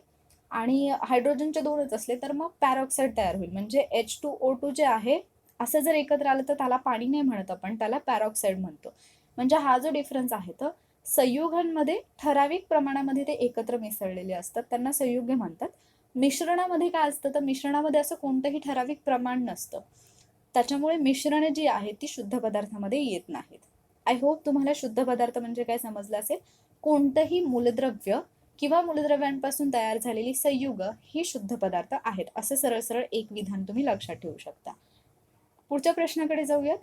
आणि हायड्रोजनचे 2च असले तर मग पॅरॉक्साईड तयार होईल. म्हणजे H2O2 जे आहे असं जर एकत्र आलं तर त्याला पाणी नाही म्हणत आपण, त्याला पॅरॉक्साईड म्हणतो. म्हणजे हा जो डिफरन्स आहे तर संयुगांमध्ये ठराविक प्रमाणामध्ये ते एकत्र मिसळलेले असतात, त्यांना संयुगे म्हणतात. मिश्रणामध्ये काय असतं, तर मिश्रणामध्ये असं कोणतंही ठराविक प्रमाण नसतं. त्याच्यामुळे मिश्रण जी आहे ती शुद्ध पदार्थामध्ये येत नाहीत. आय होप तुम्हाला शुद्ध पदार्थ म्हणजे काय समजलं असेल. कोणतंही मूलद्रव्य किंवा मूलद्रव्यांपासून तयार झालेली संयुग ही शुद्ध पदार्थ आहेत, असं सरळ सरळ एक विधान तुम्ही लक्षात ठेवू शकता. पुढच्या प्रश्नाकडे जाऊयात.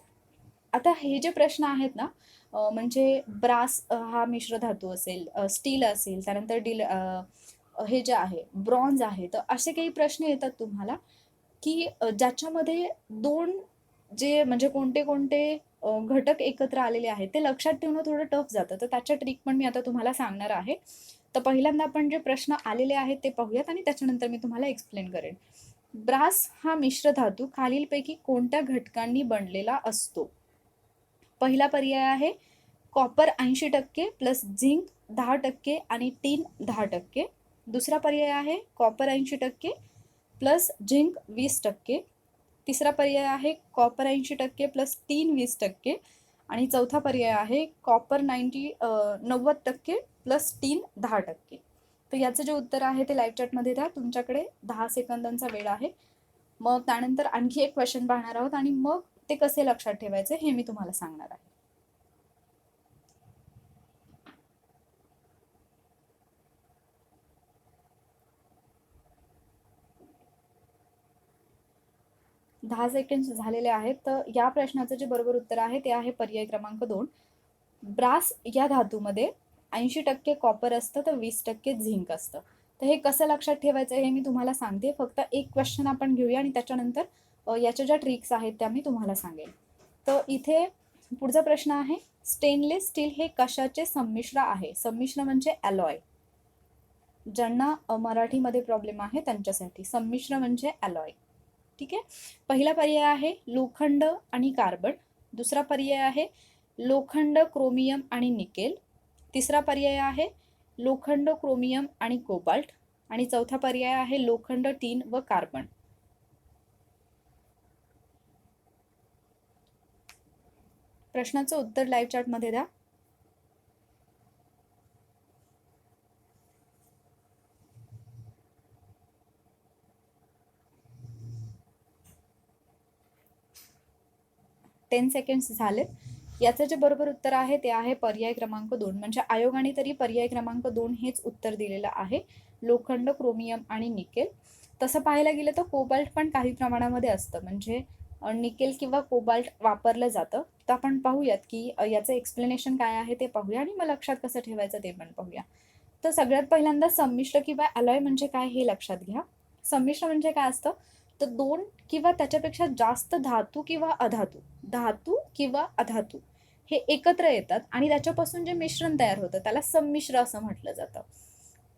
आता हे जे प्रश्न आहेत ना, म्हणजे ब्रास हा मिश्र धातू असेल, स्टील असेल, त्यानंतर हे जे आहे ब्रॉन्झ आहे, तर असे काही प्रश्न येतात तुम्हाला की ज्याच्यामध्ये 2 जे म्हणजे कोणते कोणते घटक एकत्र आलेले आहेत ते लक्षात ठेवणं थोडं टफ जातं. तर त्याच्या ट्रिक पण मी आता तुम्हाला सांगणार आहे. तर पहिल्यांदा आपण जे प्रश्न आलेले आहेत ते पाहूयात आणि त्याच्यानंतर मी तुम्हाला एक्सप्लेन करेन. ब्रास हा मिश्र धातू खालीलपैकी कोणत्या घटकांनी बनलेला असतो? पहिला पर्याय आहे कॉपर 80% प्लस झिंक 10% आणि टीन 10%. दुसरा पर्याय आहे कॉपर 80% प्लस झिंक 20%. तिसरा पर्याय आहे कॉपर 80% प्लस टीन 20% आणि चौथा पर्याय आहे कॉपर 90% प्लस टीन 10%. तर याचं जे उत्तर आहे ते लाईव्ह चॅटमध्ये द्या. तुमच्याकडे 10 सेकंदांचा वेळ आहे. मग त्यानंतर आणखी एक क्वेश्चन पाहणार आहोत आणि मग ते कसे लक्षात ठेवायचे हे मी तुम्हाला सांगणार आहे. 10 सेकंड झालेले आहेत. तर या प्रश्नाचं जे बरोबर उत्तर आहे ते आहे पर्याय क्रमांक 2. ब्रास या धातूमध्ये 80% कॉपर असतं तर 20% झिंक असतं. तर हे कसं लक्षात ठेवायचं हे मी तुम्हाला सांगते. फक्त एक क्वेश्चन आपण घेऊया आणि त्याच्यानंतर याच्या ज्या ट्रिक्स आहेत त्या मी तुम्हाला सांगेन. तर इथे पुढचा प्रश्न आहे, स्टेनलेस स्टील हे कशाचे संमिश्र आहे? संमिश्र म्हणजे अलॉय. ज्यांना मराठीमध्ये प्रॉब्लेम आहे त्यांच्यासाठी संमिश्र म्हणजे अलॉय. ठीक आहे. पहिला पर्याय आहे लोखंड आणि कार्बन. दुसरा पर्याय आहे लोखंड, क्रोमियम आणि निकेल. तिसरा पर्याय आहे लोखंड, क्रोमियम आणि कोबाल्ट. आणि चौथा पर्याय आहे लोखंड, टीन व कार्बन. प्रश्नाचं उत्तर लाईव्ह चॅटमध्ये द्या. टेन सेकंड्स झालेत. याचं जे बरोबर उत्तर आहे ते आहे पर्याय क्रमांक 2. म्हणजे आयोगाने तरी पर्याय क्रमांक 2 हेच उत्तर दिलेलं आहे, लोखंड, क्रोमियम आणि निकेल. तसं पाहायला गेलं तर कोबाल्ट पण काही प्रमाणामध्ये असतं, म्हणजे निकेल किंवा कोबाल्ट वापरलं जातं. तर आपण पाहूयात की याचं एक्सप्लेनेशन काय आहे ते पाहूया आणि मग लक्षात कसं ठेवायचं ते पण पाहूया. तर सगळ्यात पहिल्यांदा संमिश्र किंवा अलॉय म्हणजे काय हे लक्षात घ्या. संमिश्र म्हणजे काय असतं, तर 2 किंवा त्याच्यापेक्षा जास्त धातू किंवा अधातू, धातू किंवा अधातू हे एकत्र येतात आणि त्याच्यापासून जे मिश्रण तयार होतं त्याला संमिश्र असं म्हटलं जातं.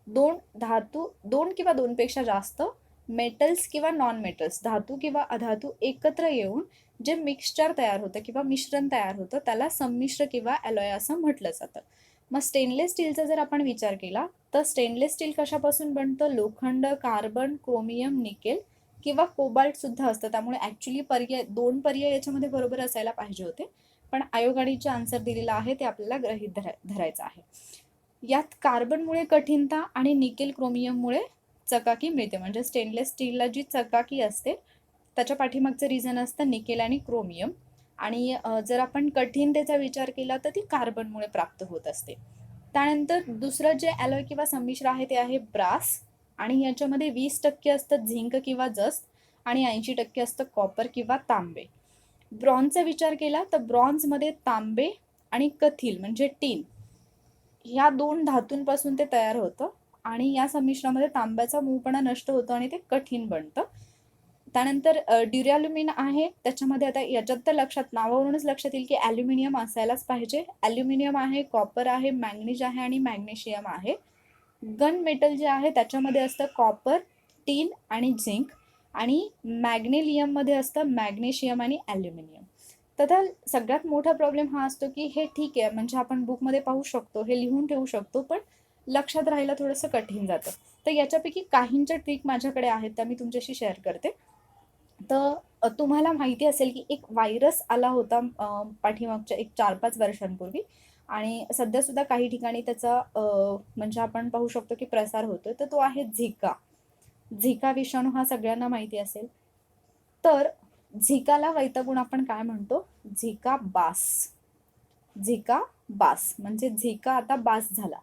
2 धातू, 2 किंवा 2 पेक्षा जास्त मेटल्स किंवा नॉन मेटल्स, धातू किंवा अधातू एकत्र येऊन जे मिक्सचर तयार होतं किंवा मिश्रण तयार होतं त्याला संमिश्र किंवा अलॉय असं म्हटलं जातं. मग स्टेनलेस स्टीलचा जर आपण विचार केला तर स्टेनलेस स्टील कशापासून बनतं? लोखंड, कार्बन, क्रोमियम, निकेल किंवा कोबाल्ट सुद्धा असतं. त्यामुळे ऍक्च्युली पर्याय 2 पर्याय याच्यामध्ये बरोबर असायला पाहिजे होते, पण आयोगाने जे आन्सर दिलेला आहे ते आपल्याला गृहीत धरायचं आहे. यात कार्बनमुळे कठीणता आणि निकेल क्रोमियममुळे चकाकी मिळते. म्हणजे स्टेनलेस स्टीलला जी चकाकी असते त्याच्या पाठीमागचं रिझन असतं निकेल आणि क्रोमियम. आणि जर आपण कठीणतेचा विचार केला तर ती कार्बनमुळे प्राप्त होत असते. त्यानंतर दुसरं जे अलॉय किंवा संमिश्र आहे ते आहे ब्रास आणि याच्यामध्ये 20% असतं झिंक किंवा जस्त आणि 80% असतं कॉपर किंवा तांबे. ब्रॉन्झचा विचार केला तर ब्रॉन्झमध्ये तांबे आणि कथील म्हणजे टीन ह्या 2 धातूंपासून ते तयार होतं आणि या संमिश्रामध्ये तांब्याचा मऊपणा नष्ट होतो आणि ते कठीण बनतं. त्यानंतर ड्युरॅल्युमिन आहे, त्याच्यामध्ये आता याच्यात तर लक्षात नावावरूनच लक्षात येईल की ॲल्युमिनियम असायलाच पाहिजे. ॲल्युमिनियम आहे, कॉपर आहे, मॅंगनीज आहे आणि मॅग्नेशियम आहे. गन मेटल जे आहे त्याच्यामध्ये असतं कॉपर, टीन आणि झिंक, आणि मॅग्नेलियममध्ये असतं मॅग्नेशियम आणि ॲल्युमिनियम. तर सगळ्यात मोठा प्रॉब्लेम हा असतो की हे ठीक आहे, म्हणजे आपण बुकमध्ये पाहू शकतो, हे लिहून ठेवू शकतो, पण लक्षात राहायला थोडंसं कठीण जातं. तर याच्यापैकी काहींच्या ट्रिक माझ्याकडे आहेत, त्या मी तुमच्याशी शेअर करते. तर तुम्हाला माहिती असेल की एक व्हायरस आला होता पाठीमागच्या एक 4-5 वर्षांपूर्वी, आणि सध्यासुद्धा काही ठिकाणी त्याचा म्हणजे आपण पाहू शकतो की प्रसार होतो. तर तो आहे झिका. झिका विषाणू हा सगळ्यांना माहिती असेल. तर झिकाला वैतागून आपण काय म्हणतो? झिका बास. झिका बास म्हणजे झिका आता बास झाला.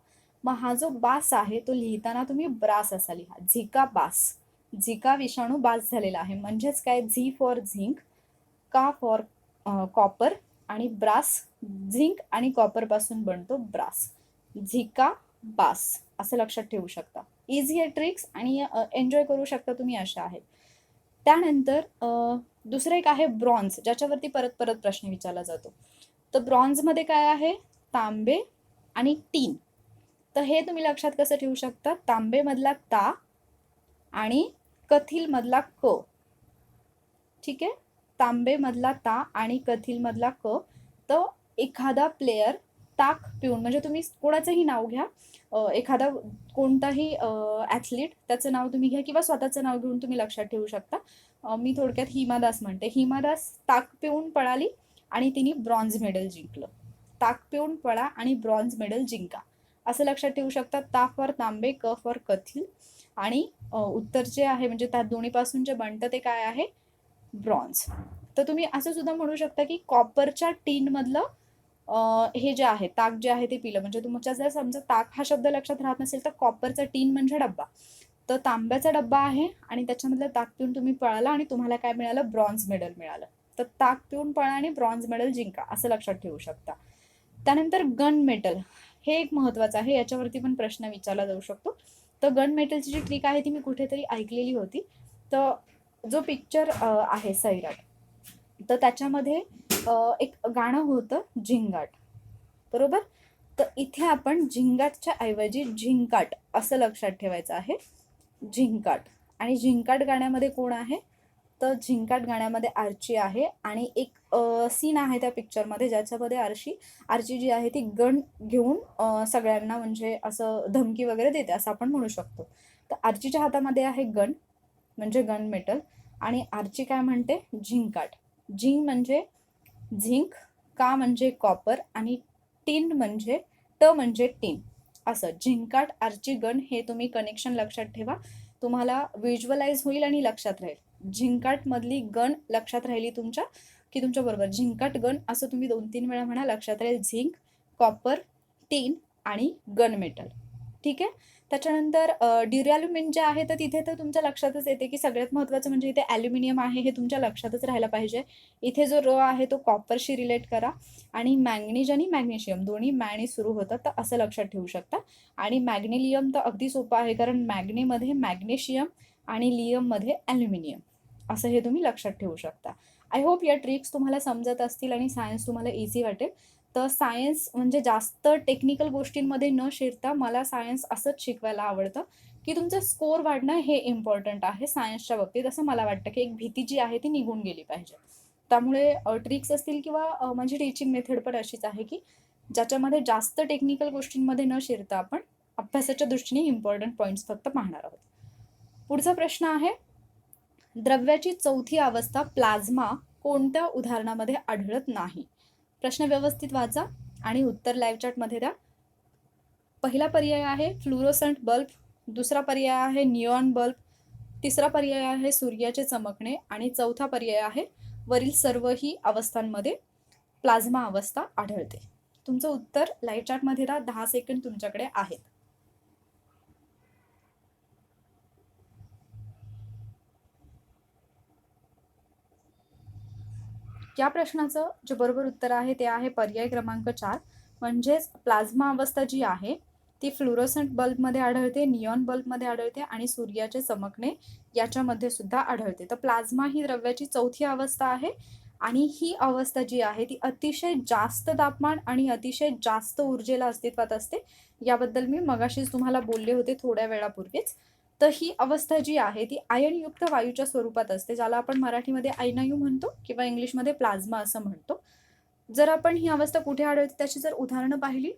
मग हा जो बास आहे तो लिहिताना तुम्ही ब्रास असा लिहा, झिका बास. झिका विषाणू बास झालेला आहे. म्हणजेच काय? झी फॉर झिंक, का फॉर कॉपर, आणि ब्रास झिंक आणि कॉपर पासून बनतो ब्रास. झिका बास असं लक्षात ठेवू शकता. इझी आहे ट्रिक्स आणि एन्जॉय करू शकता तुम्ही, अशा आहेत. त्यानंतर दुसरं एक आहे ब्रॉन्झ, ज्याच्यावरती परत परत प्रश्न विचारला जातो. तर ब्रॉन्झमध्ये काय आहे? तांबे आणि टीन. तर हे तुम्ही लक्षात कसं ठेवू शकता? तांबेमधला ता आणि कथीलमधला क. ठीक आहे, तांबेमधला ता आणि कथीलमधला क. तर एखादा प्लेयर ताक पिऊन, म्हणजे तुम्ही कोणाचंही नाव घ्या, एखादा कोणताही ॲथलीट, त्याचं नाव तुम्ही घ्या किंवा स्वतःचं नाव घेऊन तुम्ही लक्षात ठेवू शकता. मी थोडक्यात हिमा दास म्हणते. हिमा दास ताक पिऊन पळाली आणि तिने ब्रॉन्झ मेडल जिंकलं. ताक पिऊन पळा आणि ब्रॉन्झ मेडल जिंका, असं लक्षात ठेवू शकता. ता फॉर तांबे, क फॉर कथील, आणि उत्तर जे आहे म्हणजे त्या दोन्हीपासून जे बनतं ते काय आहे? ब्रॉन्झ. तर तुम्ही असं सुद्धा म्हणू शकता की कॉपरच्या टीन मधलं हे जे आहे ताक जे आहे ते पिलं. म्हणजे तुमच्या जर समजा ताक हा शब्द लक्षात राहत नसेल तर कॉपरचा टीन म्हणजे डब्बा. तर तांब्याचा डब्बा आहे आणि त्याच्यामधलं ताक पिऊन तुम्ही पळाला आणि तुम्हाला काय मिळालं? ब्रॉन्झ मेडल मिळालं. तर ताक पिऊन पळा आणि ब्रॉन्झ मेडल जिंका, असं लक्षात ठेवू शकता. त्यानंतर गन मेटल, हे एक महत्वाचं आहे, याच्यावरती पण प्रश्न विचारला जाऊ शकतो. तर गन मेटलची जी ट्रिक आहे ती मी कुठेतरी ऐकलेली होती. तर जो पिक्चर आहे सैराट, तर त्याच्यामध्ये एक गाणं होतं झिंगाट, बरोबर? तर इथे आपण झिंगाटच्या ऐवजी झिंकाट असं लक्षात ठेवायचं आहे. झिंकाट. आणि झिंकाट गाण्यामध्ये कोण आहे? तर झिंकाट गाण्यामध्ये आर्ची आहे, आणि एक सीन आहे त्या पिक्चरमध्ये ज्याच्यामध्ये आर्ची जी आहे ती गन घेऊन सगळ्यांना म्हणजे असं धमकी वगैरे देते, असं आपण म्हणू शकतो. तर आर्चीच्या हातामध्ये आहे गन, म्हणजे गन मेटल, आणि आर्ची काय म्हणते? झिंकाट. झिंक म्हणजे झिंक, का म्हणजे कॉपर, आणि टिन म्हणजे म्हणजे टिन. असं झिंकाट, आर्ची, गन, हे तुम्ही कनेक्शन लक्षात ठेवा. तुम्हाला व्हिज्युअलाइज होईल आणि लक्षात राहील. झिंकाट मधली गन लक्षात राहिली तुमच्या की तुमच्या बरोबर झिंकाट गन असं तुम्ही 2-3 वेळा म्हणा, लक्षात राहील. झिंक, कॉपर, टिन आणि गन मेटल. ठीक आहे. त्याच्यानंतर ड्युरॅल्युमिन जे आहे तर तिथे तर तुमच्या लक्षातच येते की सगळ्यात महत्त्वाचं म्हणजे इथे ॲल्युमिनियम आहे, हे तुमच्या लक्षातच राहायला पाहिजे. इथे जो र आहे तो कॉपरशी रिलेट करा, आणि मॅंगनीज आणि मॅग्नेशियम दोन्ही मॅने सुरू होतात, तर असं लक्षात ठेवू शकता. आणि मॅग्नेलियम तर अगदी सोपं आहे, कारण मॅग्नेमध्ये मॅग्नेशियम आणि लियममध्ये ॲल्युमिनियम, असं हे तुम्ही लक्षात ठेवू शकता. आय होप या ट्रिक्स तुम्हाला समजत असतील आणि सायन्स तुम्हाला इझी वाटेल. तर सायन्स म्हणजे जास्त टेक्निकल गोष्टींमध्ये न शिरता मला सायन्स असंच शिकवायला आवडतं की तुमचं स्कोर वाढणं हे इम्पॉर्टंट आहे सायन्सच्या बाबतीत. असं मला वाटतं की एक भीती जी आहे ती निघून गेली पाहिजे. त्यामुळे ट्रिक्स असतील किंवा माझी टीचिंग मेथड पण अशीच आहे की ज्याच्यामध्ये जास्त टेक्निकल गोष्टींमध्ये न शिरता आपण अभ्यासाच्या दृष्टीने इम्पॉर्टंट पॉईंट्स फक्त पाहणार आहोत. पुढचा प्रश्न आहे, द्रव्याची चौथी अवस्था प्लाझ्मा कोणत्या उदाहरणामध्ये आढळत नाही? प्रश्न व्यवस्थित वाचा आणि उत्तर लाईव्ह चॅटमध्ये द्या. पहिला पर्याय आहे फ्लुरोसंट बल्ब, दुसरा पर्याय आहे निऑन बल्ब, तिसरा पर्याय आहे सूर्याचे चमकणे, आणि चौथा पर्याय आहे वरील सर्वही अवस्थांमध्ये प्लाझ्मा अवस्था आढळते. तुमचं उत्तर लाईव्ह चॅटमध्ये द्या. 10 सेकंड तुमच्याकडे आहेत. या प्रश्नाचं जे बरोबर उत्तर आहे ते आहे पर्याय क्रमांक 4. म्हणजेच प्लाझ्मा अवस्था जी आहे ती फ्लुरोसंट बल्बमध्ये आढळते, निऑन बल्बमध्ये आढळते आणि सूर्याचे चमकणे याच्यामध्ये सुद्धा आढळते. तर प्लाझ्मा ही द्रव्याची चौथी अवस्था आहे आणि ही अवस्था जी आहे ती अतिशय जास्त तापमान आणि अतिशय जास्त ऊर्जेला अस्तित्वात असते. याबद्दल मी मगाशीच तुम्हाला बोलले होते थोड्या वेळापूर्वीच. तर ही अवस्था जी आहे ती आयनयुक्त वायूच्या स्वरूपात असते, ज्याला आपण मराठीमध्ये आयनायू म्हणतो किंवा इंग्लिशमध्ये प्लाझ्मा असं म्हणतो. जर आपण ही अवस्था कुठे आढळते त्याची जर उदाहरणं पाहिली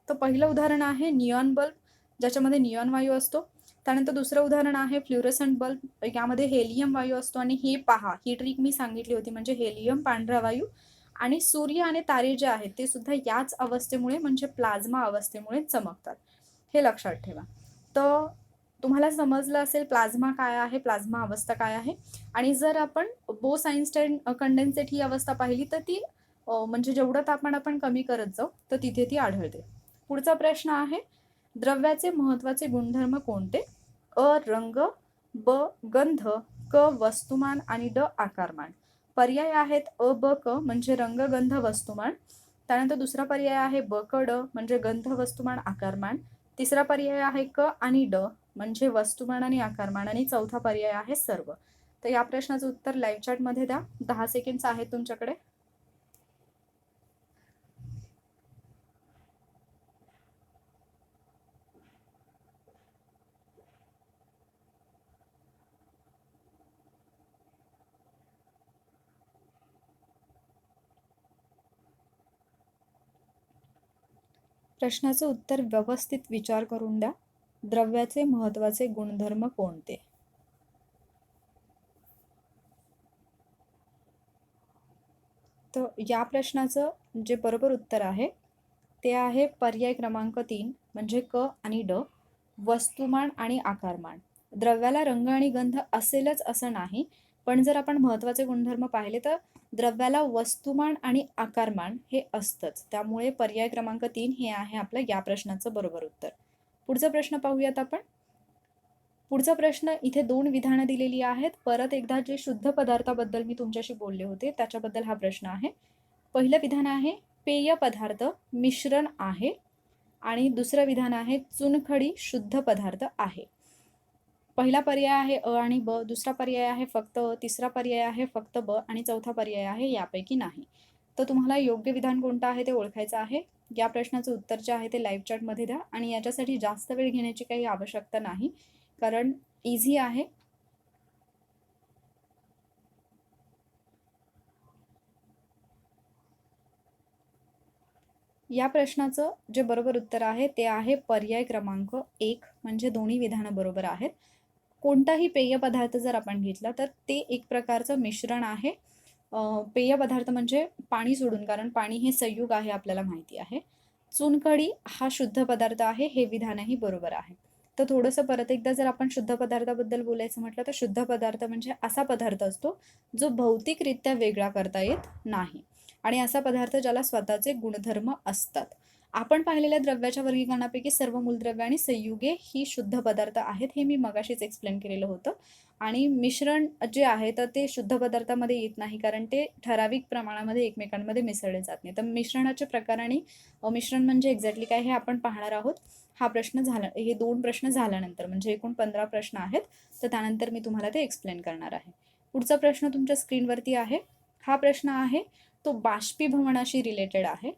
तर पहिलं उदाहरण आहे निऑन बल्ब, ज्याच्यामध्ये निऑन वायू असतो. त्यानंतर दुसरं उदाहरण आहे फ्ल्युरोसंट बल्ब, यामध्ये हेलियम वायू असतो. आणि हे पहा, ही ट्रिक मी सांगितली होती, म्हणजे हेलियम पांढरा वायू आणि सूर्य आणि तारे जे आहेत ते सुद्धा याच अवस्थेमुळे म्हणजे प्लाझ्मा अवस्थेमुळे चमकतात. हे लक्षात ठेवा. तर तुम्हाला समजलं असेल प्लाझ्मा काय आहे, प्लाझ्मा अवस्था काय आहे. आणि जर आपण बोस आइन्स्टाईन कंडेन्सेट ही अवस्था पाहिली तर ती म्हणजे जेवढं तापमान आपण कमी करत जाऊ तर तिथे ती आढळते. पुढचा प्रश्न आहे, द्रव्याचे महत्वाचे गुणधर्म कोणते? अ रंग, ब गंध, क वस्तुमान आणि ड आकारमान. पर्याय आहेत अ ब क म्हणजे रंग गंध वस्तुमान. त्यानंतर दुसरा पर्याय आहे ब क ड म्हणजे गंध वस्तुमान आकारमान. तिसरा पर्याय आहे क आणि ड म्हणजे वस्तुमान आणि आकारमान. आणि चौथा पर्याय आहे सर्व. तर या प्रश्नाचं उत्तर लाईव्ह चॅट मध्ये द्या. 10 सेकंड्स आहेत तुमच्याकडे. प्रश्नाचं उत्तर व्यवस्थित विचार करून द्या. द्रव्याचे महत्वाचे गुणधर्म कोणते? तर या प्रश्नाचं जे बरोबर उत्तर आहे ते आहे पर्याय क्रमांक 3 म्हणजे क आणि ड, वस्तुमान आणि आकारमान. द्रव्याला रंग आणि गंध असेलच असं नाही, पण जर आपण महत्वाचे गुणधर्म पाहिले तर द्रव्याला वस्तुमान आणि आकारमान हे असतंच. त्यामुळे पर्याय क्रमांक 3 हे आहे आपलं या प्रश्नाचं बरोबर उत्तर. पुढचा प्रश्न पाहूयात आपण. पुढचा प्रश्न, इथे 2 विधानं दिलेली आहेत. परत एकदा जे शुद्ध पदार्थाबद्दल मी तुमच्याशी बोलले होते त्याच्याबद्दल हा प्रश्न आहे. पहिलं विधान आहे पेय पदार्थ मिश्रण आहे आणि दुसरं विधान आहे चुनखडी शुद्ध पदार्थ आहे. पहिला पर्याय आहे अ आणि ब, दुसरा पर्याय आहे फक्त अ, तिसरा पर्याय आहे फक्त ब आणि चौथा पर्याय आहे यापैकी नाही. तर तुम्हाला योग्य विधान कोणतं आहे ते ओळखायचं आहे. या प्रश्नाचं उत्तर जे आहे ते लाईव्ह चॅटमध्ये द्या आणि याच्यासाठी जास्त वेळ घेण्याची काही आवश्यकता नाही, कारण इझी आहे. या प्रश्नाचं जे बरोबर उत्तर आहे ते आहे पर्याय क्रमांक 1 म्हणजे दोन्ही विधानं बरोबर आहेत. कोणताही पेय पदार्थ जर आपण घेतला तर ते एक प्रकारचं मिश्रण आहे. पेय पदार्थ म्हणजे पाणी सोडून, कारण पाणी हे संयुग आहे आपल्याला माहिती आहे. चुनखडी हा शुद्ध पदार्थ आहे, हे विधानही बरोबर आहे. तर थोडंसं परत एकदा जर आपण शुद्ध पदार्थाबद्दल बोलायचं म्हटलं तर शुद्ध पदार्थ म्हणजे असा पदार्थ असतो जो भौतिकरित्या वेगळा करता येत नाही आणि असा पदार्थ ज्याला स्वतःचे गुणधर्म असतात. आपण पाहिलेल्या द्रव्याच्या वर्गीकरणापैकी सर्व मूलद्रव्ये आणि संयुगे ही शुद्ध पदार्थ आहेत, हे मी मगाशीच एक्सप्लेन केलेलं होतं. आणि मिश्रण जे आहे तर ते शुद्ध पदार्थामध्ये येत नाही, कारण ते ठराविक प्रमाणामध्ये एकमेकांमध्ये मिसळले जात नाही. तर मिश्रणाचे प्रकार आणि मिश्रण म्हणजे एक्झॅक्टली काय हे आपण पाहणार आहोत. हा प्रश्न झाला, हे 2 प्रश्न झाल्यानंतर म्हणजे एकूण 15 प्रश्न आहेत, तर त्यानंतर मी तुम्हाला ते एक्सप्लेन करणार आहे. पुढचा प्रश्न तुमच्या स्क्रीनवरती आहे. हा प्रश्न आहे तो बाष्पीभवनाशी रिलेटेड आहे.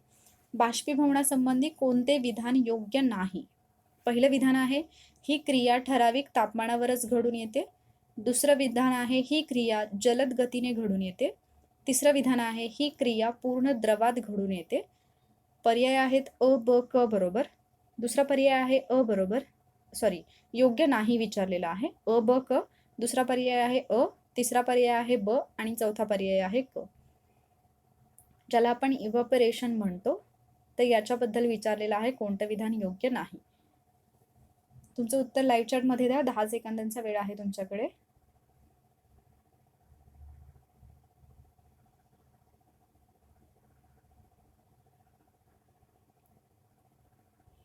बाष्पीभवनासंबंधी कोणते विधान योग्य नाही? पहिलं विधान आहे ही क्रिया ठराविक तापमानावरच घडून येते. दुसरं विधान आहे ही क्रिया जलद गतीने घडून येते. तिसरं विधान आहे ही क्रिया पूर्ण द्रवात घडून येते. पर्याय आहेत अ ब क बरोबर. दुसरा पर्याय आहे अ बरोबर, सॉरी, योग्य नाही विचारलेला आहे अ ब क. दुसरा पर्याय आहे अ, तिसरा पर्याय आहे ब आणि चौथा पर्याय आहे क, ज्याला आपण इव्हॅपोरेशन म्हणतो. तर याच्याबद्दल विचारलेलं आहे कोणतं विधान योग्य नाही. तुमचं उत्तर लाईव्ह चॅटमध्ये द्या. 10 सेकंदांचा वेळ आहे तुमच्याकडे.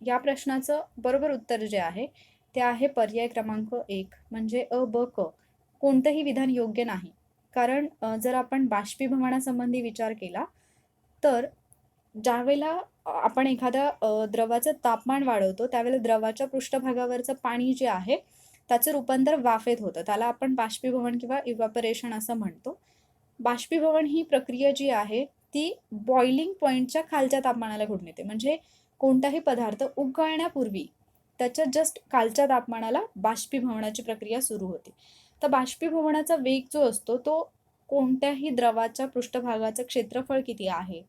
या प्रश्नाचं बरोबर उत्तर जे आहे ते आहे पर्याय क्रमांक 1 म्हणजे अ ब क. कोणतंही विधान योग्य नाही, कारण जर आपण बाष्पीभवनासंबंधी विचार केला तर ज्यावेळेला आपण एखाद्या द्रवाचं तापमान वाढवतो त्यावेळेला द्रवाच्या पृष्ठभागावरचं पाणी जे आहे त्याचं रूपांतर वाफेत होतं. त्याला आपण बाष्पीभवन किंवा इव्हॅपोरेशन असं म्हणतो. बाष्पीभवन ही प्रक्रिया जी आहे ती बॉइलिंग पॉईंटच्या खालच्या तापमानाला घडून येते. म्हणजे कोणताही पदार्थ उकळण्यापूर्वी त्याच्या जस्ट खालच्या तापमानाला बाष्पीभवनाची प्रक्रिया सुरू होते. तर बाष्पीभवनाचा वेग जो असतो तो कोणत्याही द्रवाच्या पृष्ठभागाचं क्षेत्रफळ किती आहे,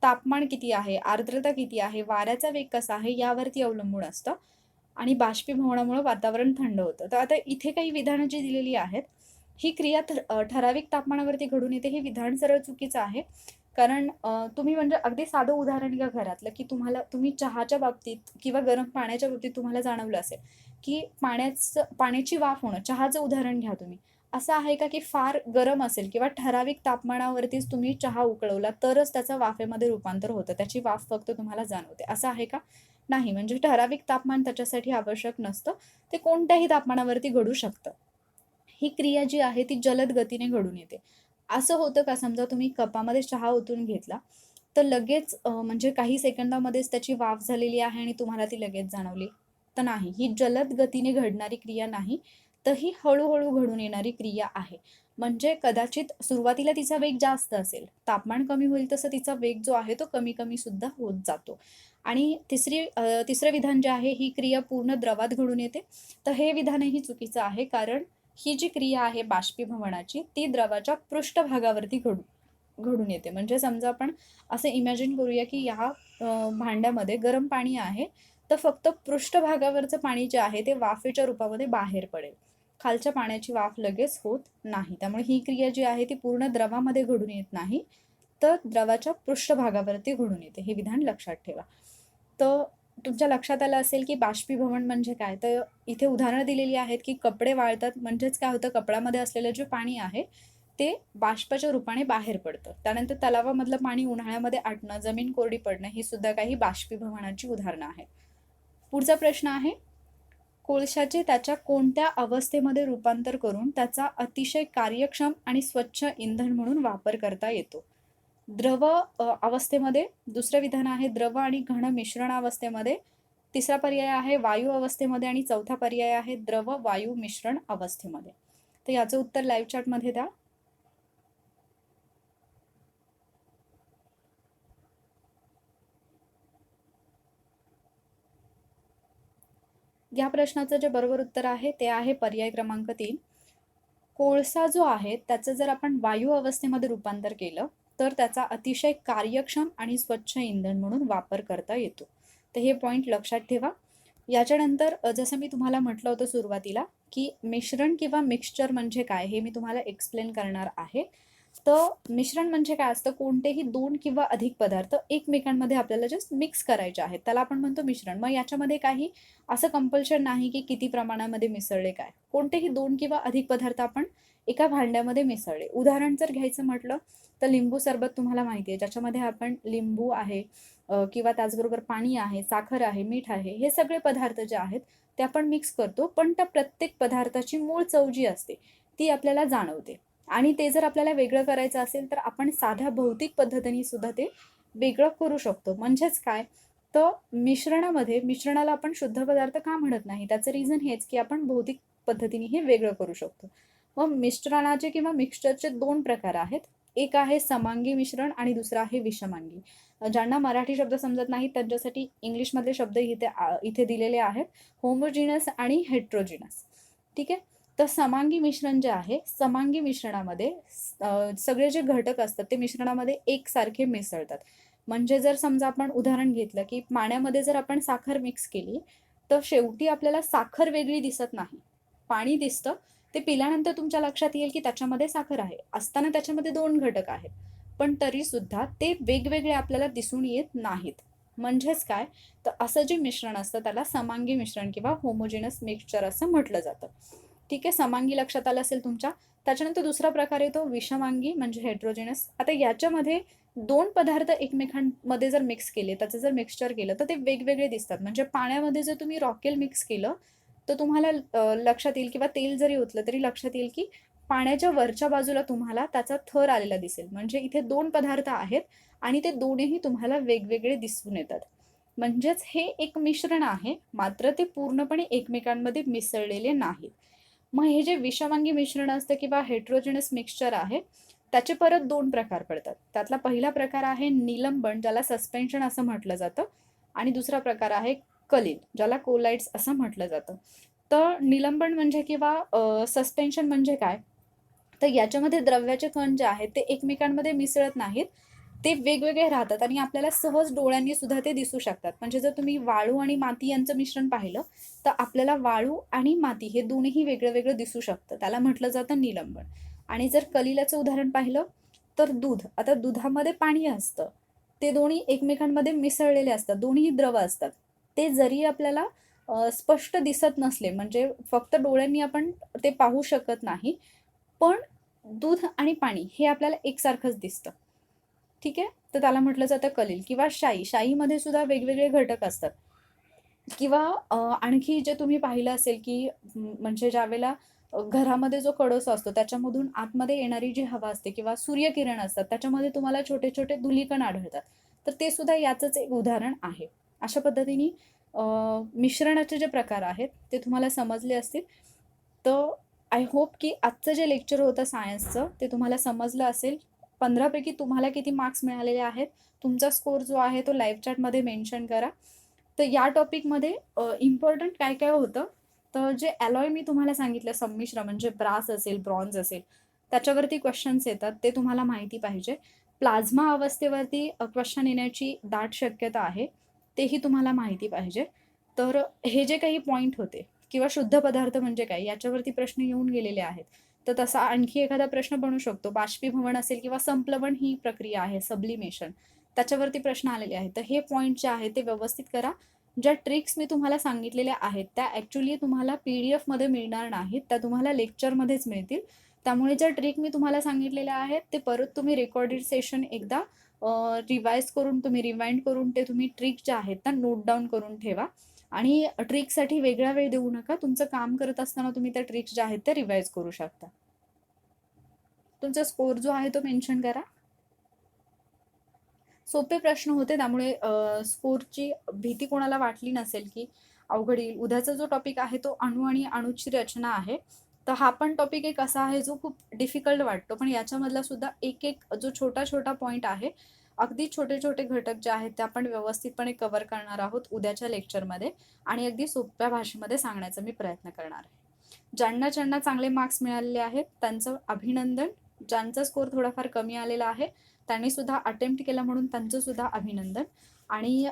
तापमान किती आहे, आर्द्रता किती आहे, वाऱ्याचा वेग कसा आहे यावरती अवलंबून असतं आणि बाष्पीभवनामुळे वातावरण थंड होतं. तर आता इथे काही विधानं जी दिलेली आहेत, ही क्रिया ठराविक तापमानावरती घडून येते. हे विधान सरळ चुकीचं आहे. कारण तुम्ही म्हणजे अगदी साधं उदाहरण घ्या घरातलं, की तुम्ही चहाच्या बाबतीत किंवा गरम पाण्याच्या बाबतीत तुम्हाला जाणवलं असेल, की पाण्याची वाफ होणं. चहाचं उदाहरण घ्या तुम्ही. असं आहे का, की फार गरम असेल किंवा ठराविक तापमानावरतीच तुम्ही चहा उकळवला तरच त्याचं वाफेमध्ये रूपांतर होतं. त्याची वाफ फक्त तुम्हाला जाणवते. असं आहे का? नाही. म्हणजे ठराविक तापमान त्याच्यासाठी आवश्यक नसतं. ते कोणत्याही तापमानावरती घडू शकतं. ही क्रिया जी आहे ती जलद गतीने घडून येते. असं होतं का समजा तुम्ही कपामध्ये चहा ओतून घेतला, तर लगेच म्हणजे काही सेकंदामध्येच त्याची वाफ झालेली आहे आणि तुम्हाला ती लगेच जाणवली? तर नाही. ही जलद गतीने घडणारी क्रिया नाही, तर ही हळू घडून येणारी क्रिया आहे. म्हणजे कदाचित सुरुवातीला तिचा वेग जास्त असेल. तापमान कमी होईल तसं तिचा वेग जो आहे तो कमी-कमी सुद्धा होत जातो. आणि तिसरं विधान जे आहे ही क्रिया पूर्ण द्रवात घडून येते. तर हे विधानही चुकीचं आहे. कारण ही जी क्रिया आहे बाष्पीभवनाची ती द्रवाच्या पृष्ठभागावरती घडून येते. म्हणजे समजा आपण असं इमॅजिन करूया की ह्या भांड्यामध्ये गरम पाणी आहे, तर फक्त पृष्ठभागावरचं पाणी जे आहे ते वाफेच्या रूपामध्ये बाहेर पडेल. खालच्या पाण्याची वाफ लगेच होत नाही. त्यामुळे ही क्रिया जी आहे ती पूर्ण द्रवामध्ये घडून येत नाही, तर द्रवाच्या पृष्ठभागावरती घडून येते. हे विधान लक्षात ठेवा. तर तुमच्या लक्षात आलं असेल की बाष्पीभवन म्हणजे काय? तर इथे उदाहरणं दिलेली आहेत की कपडे वाळतात म्हणजेच काय होतं, कपड्यामध्ये असलेलं जे पाणी आहे ते बाष्पाच्या रूपाने बाहेर पडतं. त्यानंतर तलावामधलं पाणी उन्हाळ्यामध्ये आटणं, जमीन कोरडी पडणं ही सुद्धा काही बाष्पीभवनाची उदाहरणं आहेत. पुढचा प्रश्न आहे, कोळशाचे त्याच्या कोणत्या अवस्थेमध्ये रूपांतर करून त्याचा अतिशय कार्यक्षम आणि स्वच्छ इंधन म्हणून वापर करता येतो? द्रव अवस्थेमध्ये. दुसरं विधान आहे द्रव आणि घन मिश्रण अवस्थेमध्ये. तिसरा पर्याय आहे वायू अवस्थेमध्ये आणि चौथा पर्याय आहे द्रव वायू मिश्रण अवस्थेमध्ये. तर याचं उत्तर लाईव्ह चॅटमध्ये द्या. या प्रश्नाचं जे बरोबर उत्तर आहे ते आहे पर्याय क्रमांक 3. कोळसा जो आहे त्याचं जर आपण वायू अवस्थेमध्ये रूपांतर केलं तर त्याचा अतिशय कार्यक्षम आणि स्वच्छ इंधन म्हणून वापर करता येतो. तर हे पॉईंट लक्षात ठेवा. याच्यानंतर जसं मी तुम्हाला म्हटलं होतं सुरुवातीला की मिश्रण किंवा मिक्सचर म्हणजे काय हे मी तुम्हाला एक्सप्लेन करणार आहे. तर मिश्रण म्हणजे काय असतं, कोणतेही 2 किंवा अधिक पदार्थ एकमेकांमध्ये आपल्याला जस्ट मिक्स करायचे आहेत, त्याला आपण म्हणतो मिश्रण. मग याच्यामध्ये काही असं कंपल्शन नाही की किती प्रमाणामध्ये मिसळले काय. कोणतेही 2 किंवा अधिक पदार्थ आपण एका भांड्यामध्ये मिसळले. उदाहरण जर घ्यायचं म्हटलं तर लिंबू सरबत तुम्हाला माहिती आहे, ज्याच्यामध्ये आपण लिंबू आहे किंवा त्याचबरोबर पाणी आहे, साखर आहे, मीठ आहे, हे सगळे पदार्थ जे आहेत ते आपण मिक्स करतो. पण त्या प्रत्येक पदार्थाची मूळ चव जी असते ती आपल्याला जाणवते. आणि ते जर आपल्याला वेगळं करायचं असेल तर आपण साध्या भौतिक पद्धतीने सुद्धा ते वेगळं करू शकतो. म्हणजेच काय, तर मिश्रणाला आपण शुद्ध पदार्थ का म्हणत नाही, त्याचं रिझन हेच की आपण भौतिक पद्धतीने हे वेगळं करू शकतो. मग मिश्रणाचे किंवा मिक्सचरचे 2 प्रकार आहेत. एक आहे समांगी मिश्रण आणि दुसरा आहे विषमांगी. ज्यांना मराठी शब्द समजत नाही त्यांच्यासाठी इंग्लिशमधले शब्द इथे दिलेले आहेत, होमोजिनस आणि हेट्रोजिनस. ठीक आहे. तर समांगी मिश्रण जे आहे, समांगी मिश्रणामध्ये सगळे जे घटक असतात ते मिश्रणामध्ये एकसारखे मिसळतात. म्हणजे जर समजा आपण उदाहरण घेतलं की पाण्यामध्ये जर आपण साखर मिक्स केली तर शेवटी आपल्याला साखर वेगळी दिसत नाही, पाणी दिसतं. ते पिल्यानंतर तुमच्या लक्षात येईल की त्याच्यामध्ये साखर आहे, असताना त्याच्यामध्ये 2 घटक आहेत, पण तरी सुद्धा ते वेगवेगळे आपल्याला दिसून येत नाहीत. म्हणजेच काय, तर असं जे मिश्रण असतं त्याला समांगी मिश्रण किंवा होमोजिनस मिक्सचर असं म्हटलं जातं. ठीक आहे. समांगी लक्षात आलं असेल तुमच्या. त्याच्यानंतर दुसरा प्रकार येतो विषमांगी म्हणजे हेट्रोजिनस. आता याच्यामध्ये 2 पदार्थ एकमेकांमध्ये जर मिक्स केले, त्याचं जर मिक्सचर केलं तर ते वेगवेगळे दिसतात. म्हणजे पाण्यामध्ये जर तुम्ही रॉकेल मिक्स केलं तर तुम्हाला लक्षात येईल किंवा तेल जरी ओतलं तरी लक्षात येईल की पाण्याच्या वरच्या बाजूला तुम्हाला त्याचा थर आलेला दिसेल. म्हणजे इथे 2 पदार्थ आहेत आणि ते दोन्हीही तुम्हाला वेगवेगळे दिसून येतात. म्हणजेच हे एक मिश्रण आहे, मात्र ते पूर्णपणे एकमेकांमध्ये मिसळलेले नाहीत. मग हे जे विषमंगी मिश्रण असतं किंवा हेटेरोजेनस मिक्सचर आहे, त्याचे परत 2 प्रकार पडतात. त्यातला पहिला प्रकार आहे निलंबन, ज्याला सस्पेन्शन असं म्हटलं जातं आणि दुसरा प्रकार आहे कलील, ज्याला कोलाइड्स असं म्हटलं जातं. तर निलंबन म्हणजे किंवा सस्पेन्शन म्हणजे काय? तर याच्यामध्ये द्रव्याचे कण जे आहेत ते एकमेकांमध्ये मिसळत नाहीत. ते वेगवेगळे राहतात आणि आपल्याला सहज डोळ्यांनी सुद्धा ते दिसू शकतात. म्हणजे जर तुम्ही वाळू आणि माती यांचं मिश्रण पाहिलं, तर आपल्याला वाळू आणि माती हे दोन्हीही वेगळं-वेगळं दिसू शकतं. त्याला म्हटलं जातं निलंबन. आणि जर कलिलाचं उदाहरण पाहिलं, तर दूध. आता दुधामध्ये पाणी असतं. ते दोन्ही एकमेकांमध्ये मिसळलेले असतात. दोन्ही द्रव असतात. ते जरी आपल्याला स्पष्ट दिसत नसले, म्हणजे फक्त डोळ्यांनी आपण ते पाहू शकत नाही, पण दूध आणि पाणी हे आपल्याला एकसारखंच दिसतं. ठीक आहे? तर त्याला म्हटलं जातं कलील किंवा शाई. शाईमध्ये सुद्धा वेगवेगळे घटक असतात. किंवा आणखी जे तुम्ही पाहिलं असेल, की म्हणजे ज्यावेळेला घरामध्ये जो कळस असतो त्याच्यामधून आतमध्ये येणारी जी हवा असते किंवा सूर्यकिरण असतात, त्याच्यामध्ये तुम्हाला छोटे-छोटे धुलीकण आढळतात. तर ते सुद्धा याचंच एक उदाहरण आहे. अशा पद्धतीने अ, मिश्रणाचे जे प्रकार आहेत, ते तुम्हाला समजले असतील. तर आय होप की आजचं जे लेक्चर होतं सायन्सचं, ते तुम्हाला समजलं असेल. 15 पैकी तुम्हाला किती मार्क्स मिळालेले आहेत? तुमचा स्कोर जो आहे तो लाईव्ह चॅटमध्ये मेन्शन करा. तर या टॉपिकमध्ये इम्पोर्टंट काय-काय होतं, तर जे अलॉय मी तुम्हाला सांगितलं संमिश्र म्हणजे ब्रास असेल, ब्रॉन्झ असेल, त्याच्यावरती क्वेश्चन्स येतात, ते तुम्हाला माहिती पाहिजे. प्लाझ्मा अवस्थेवरती क्वेश्चन येण्याची दाट शक्यता आहे, तेही तुम्हाला माहिती पाहिजे. तर हे जे काही पॉइंट होते किंवा शुद्ध पदार्थ म्हणजे काय, याच्यावरती प्रश्न येऊन गेलेले आहेत. तर तसा आणखी एखादा प्रश्न बनू शकतो. बाष्पीभवन असेल किंवा संप्लवन ही प्रक्रिया आहे, सब्लिमेशन. त्याच्यावरती प्रश्न आलेले आहेत. तर हे पॉइंट जे आहेत ते व्यवस्थित करा. ज्या ट्रिक्स मी तुम्हाला सांगितलेल्या आहेत, त्या ॲक्चुअली तुम्हाला पी-डी-एफमध्ये मिळणार नाहीत. त्या तुम्हाला लेक्चरमध्येच मिळतील. त्यामुळे ज्या ट्रिक मी तुम्हाला सांगितलेल्या आहेत, ते परत तुम्ही रेकॉर्डेड सेशन एकदा रिवाईज करून, तुम्ही रिवाइंड करून ते तुम्ही ट्रिक ज्या आहेत त्या नोट डाउन करून ठेवा. आणि ट्रिकसाठी वेगळा वेळ देऊ नका. तुमचं काम करत असताना तुम्ही त्या ट्रिक्स ज्या आहेत त्या रिवाईज करू शकता. तुमचा स्कोर जो आहे तो मेन्शन करा. सोपे प्रश्न होते, त्यामुळे स्कोरची भीती कोणाला वाटली नसेल की अवघड येईल. उद्याचा जो टॉपिक आहे तो अणू आणि अणूची रचना आहे. तर हा पण टॉपिक एक असा आहे जो खूप डिफिकल्ट वाटतो, पण याच्यामधला सुद्धा एक एक जो छोटा छोटा पॉईंट आहे, अगदी छोटे छोटे घटक जे आहेत ते आपण व्यवस्थितपणे कव्हर करणार आहोत उद्याच्या लेक्चरमध्ये आणि अगदी सोप्या भाषेमध्ये सांगण्याचा मी प्रयत्न करणार आहे. ज्यांना ज्यांना चांगले मार्क्स मिळालेले आहेत त्यांचं अभिनंदन. ज्यांचा स्कोर थोडाफार कमी आलेला आहे त्यांनी सुद्धा अटेम्प्ट केला म्हणून त्यांचं सुद्धा अभिनंदन. आणि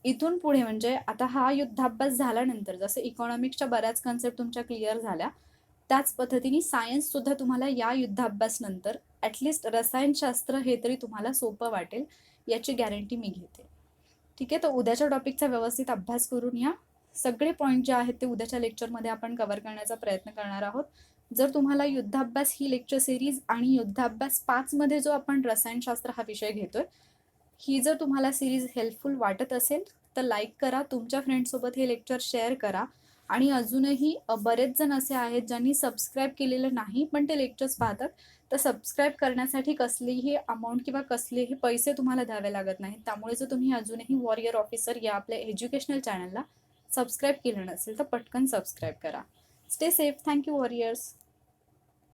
इथून पुढे म्हणजे आता हा युद्धाभ्यास झाल्यानंतर जसं इकॉनॉमिक्सच्या बऱ्याच कन्सेप्ट तुमच्या क्लिअर झाल्या, त्याच पद्धतीने सायन्स सुद्धा तुम्हाला या युद्धाभ्यास नंतर ॲटलिस्ट रसायनशास्त्र हे तरी तुम्हाला सोपं वाटेल, याची गॅरंटी मी घेते. ठीक आहे, तर उद्याच्या टॉपिकचा व्यवस्थित अभ्यास करून या. सगळे पॉईंट जे आहेत ते उद्याच्या लेक्चरमध्ये आपण कव्हर करण्याचा प्रयत्न करणार आहोत. जर तुम्हाला युद्धाभ्यास ही लेक्चर सिरीज आणि युद्धाभ्यास 5 मध्ये जो आपण रसायनशास्त्र हा विषय घेतोय, ही जर तुम्हाला सिरीज हेल्पफुल वाटत असेल तर लाईक करा, तुमच्या फ्रेंड्ससोबत हे लेक्चर शेअर करा. आणि अजूनही बरेच जण असे आहेत ज्यांनी सबस्क्राईब केलेलं नाही पण ते लेक्चर्स पाहतात. तर सबस्क्राईब करण्यासाठी कसलीही अमाऊंट किंवा कसलेही पैसे तुम्हाला द्यावे लागत नाहीत. त्यामुळे जर तुम्ही अजूनही वॉरियर ऑफिसर या आपल्या एज्युकेशनल चॅनलला सबस्क्राईब केलं नसेल तर पटकन सबस्क्राईब करा. Stay safe. Thank you warriors.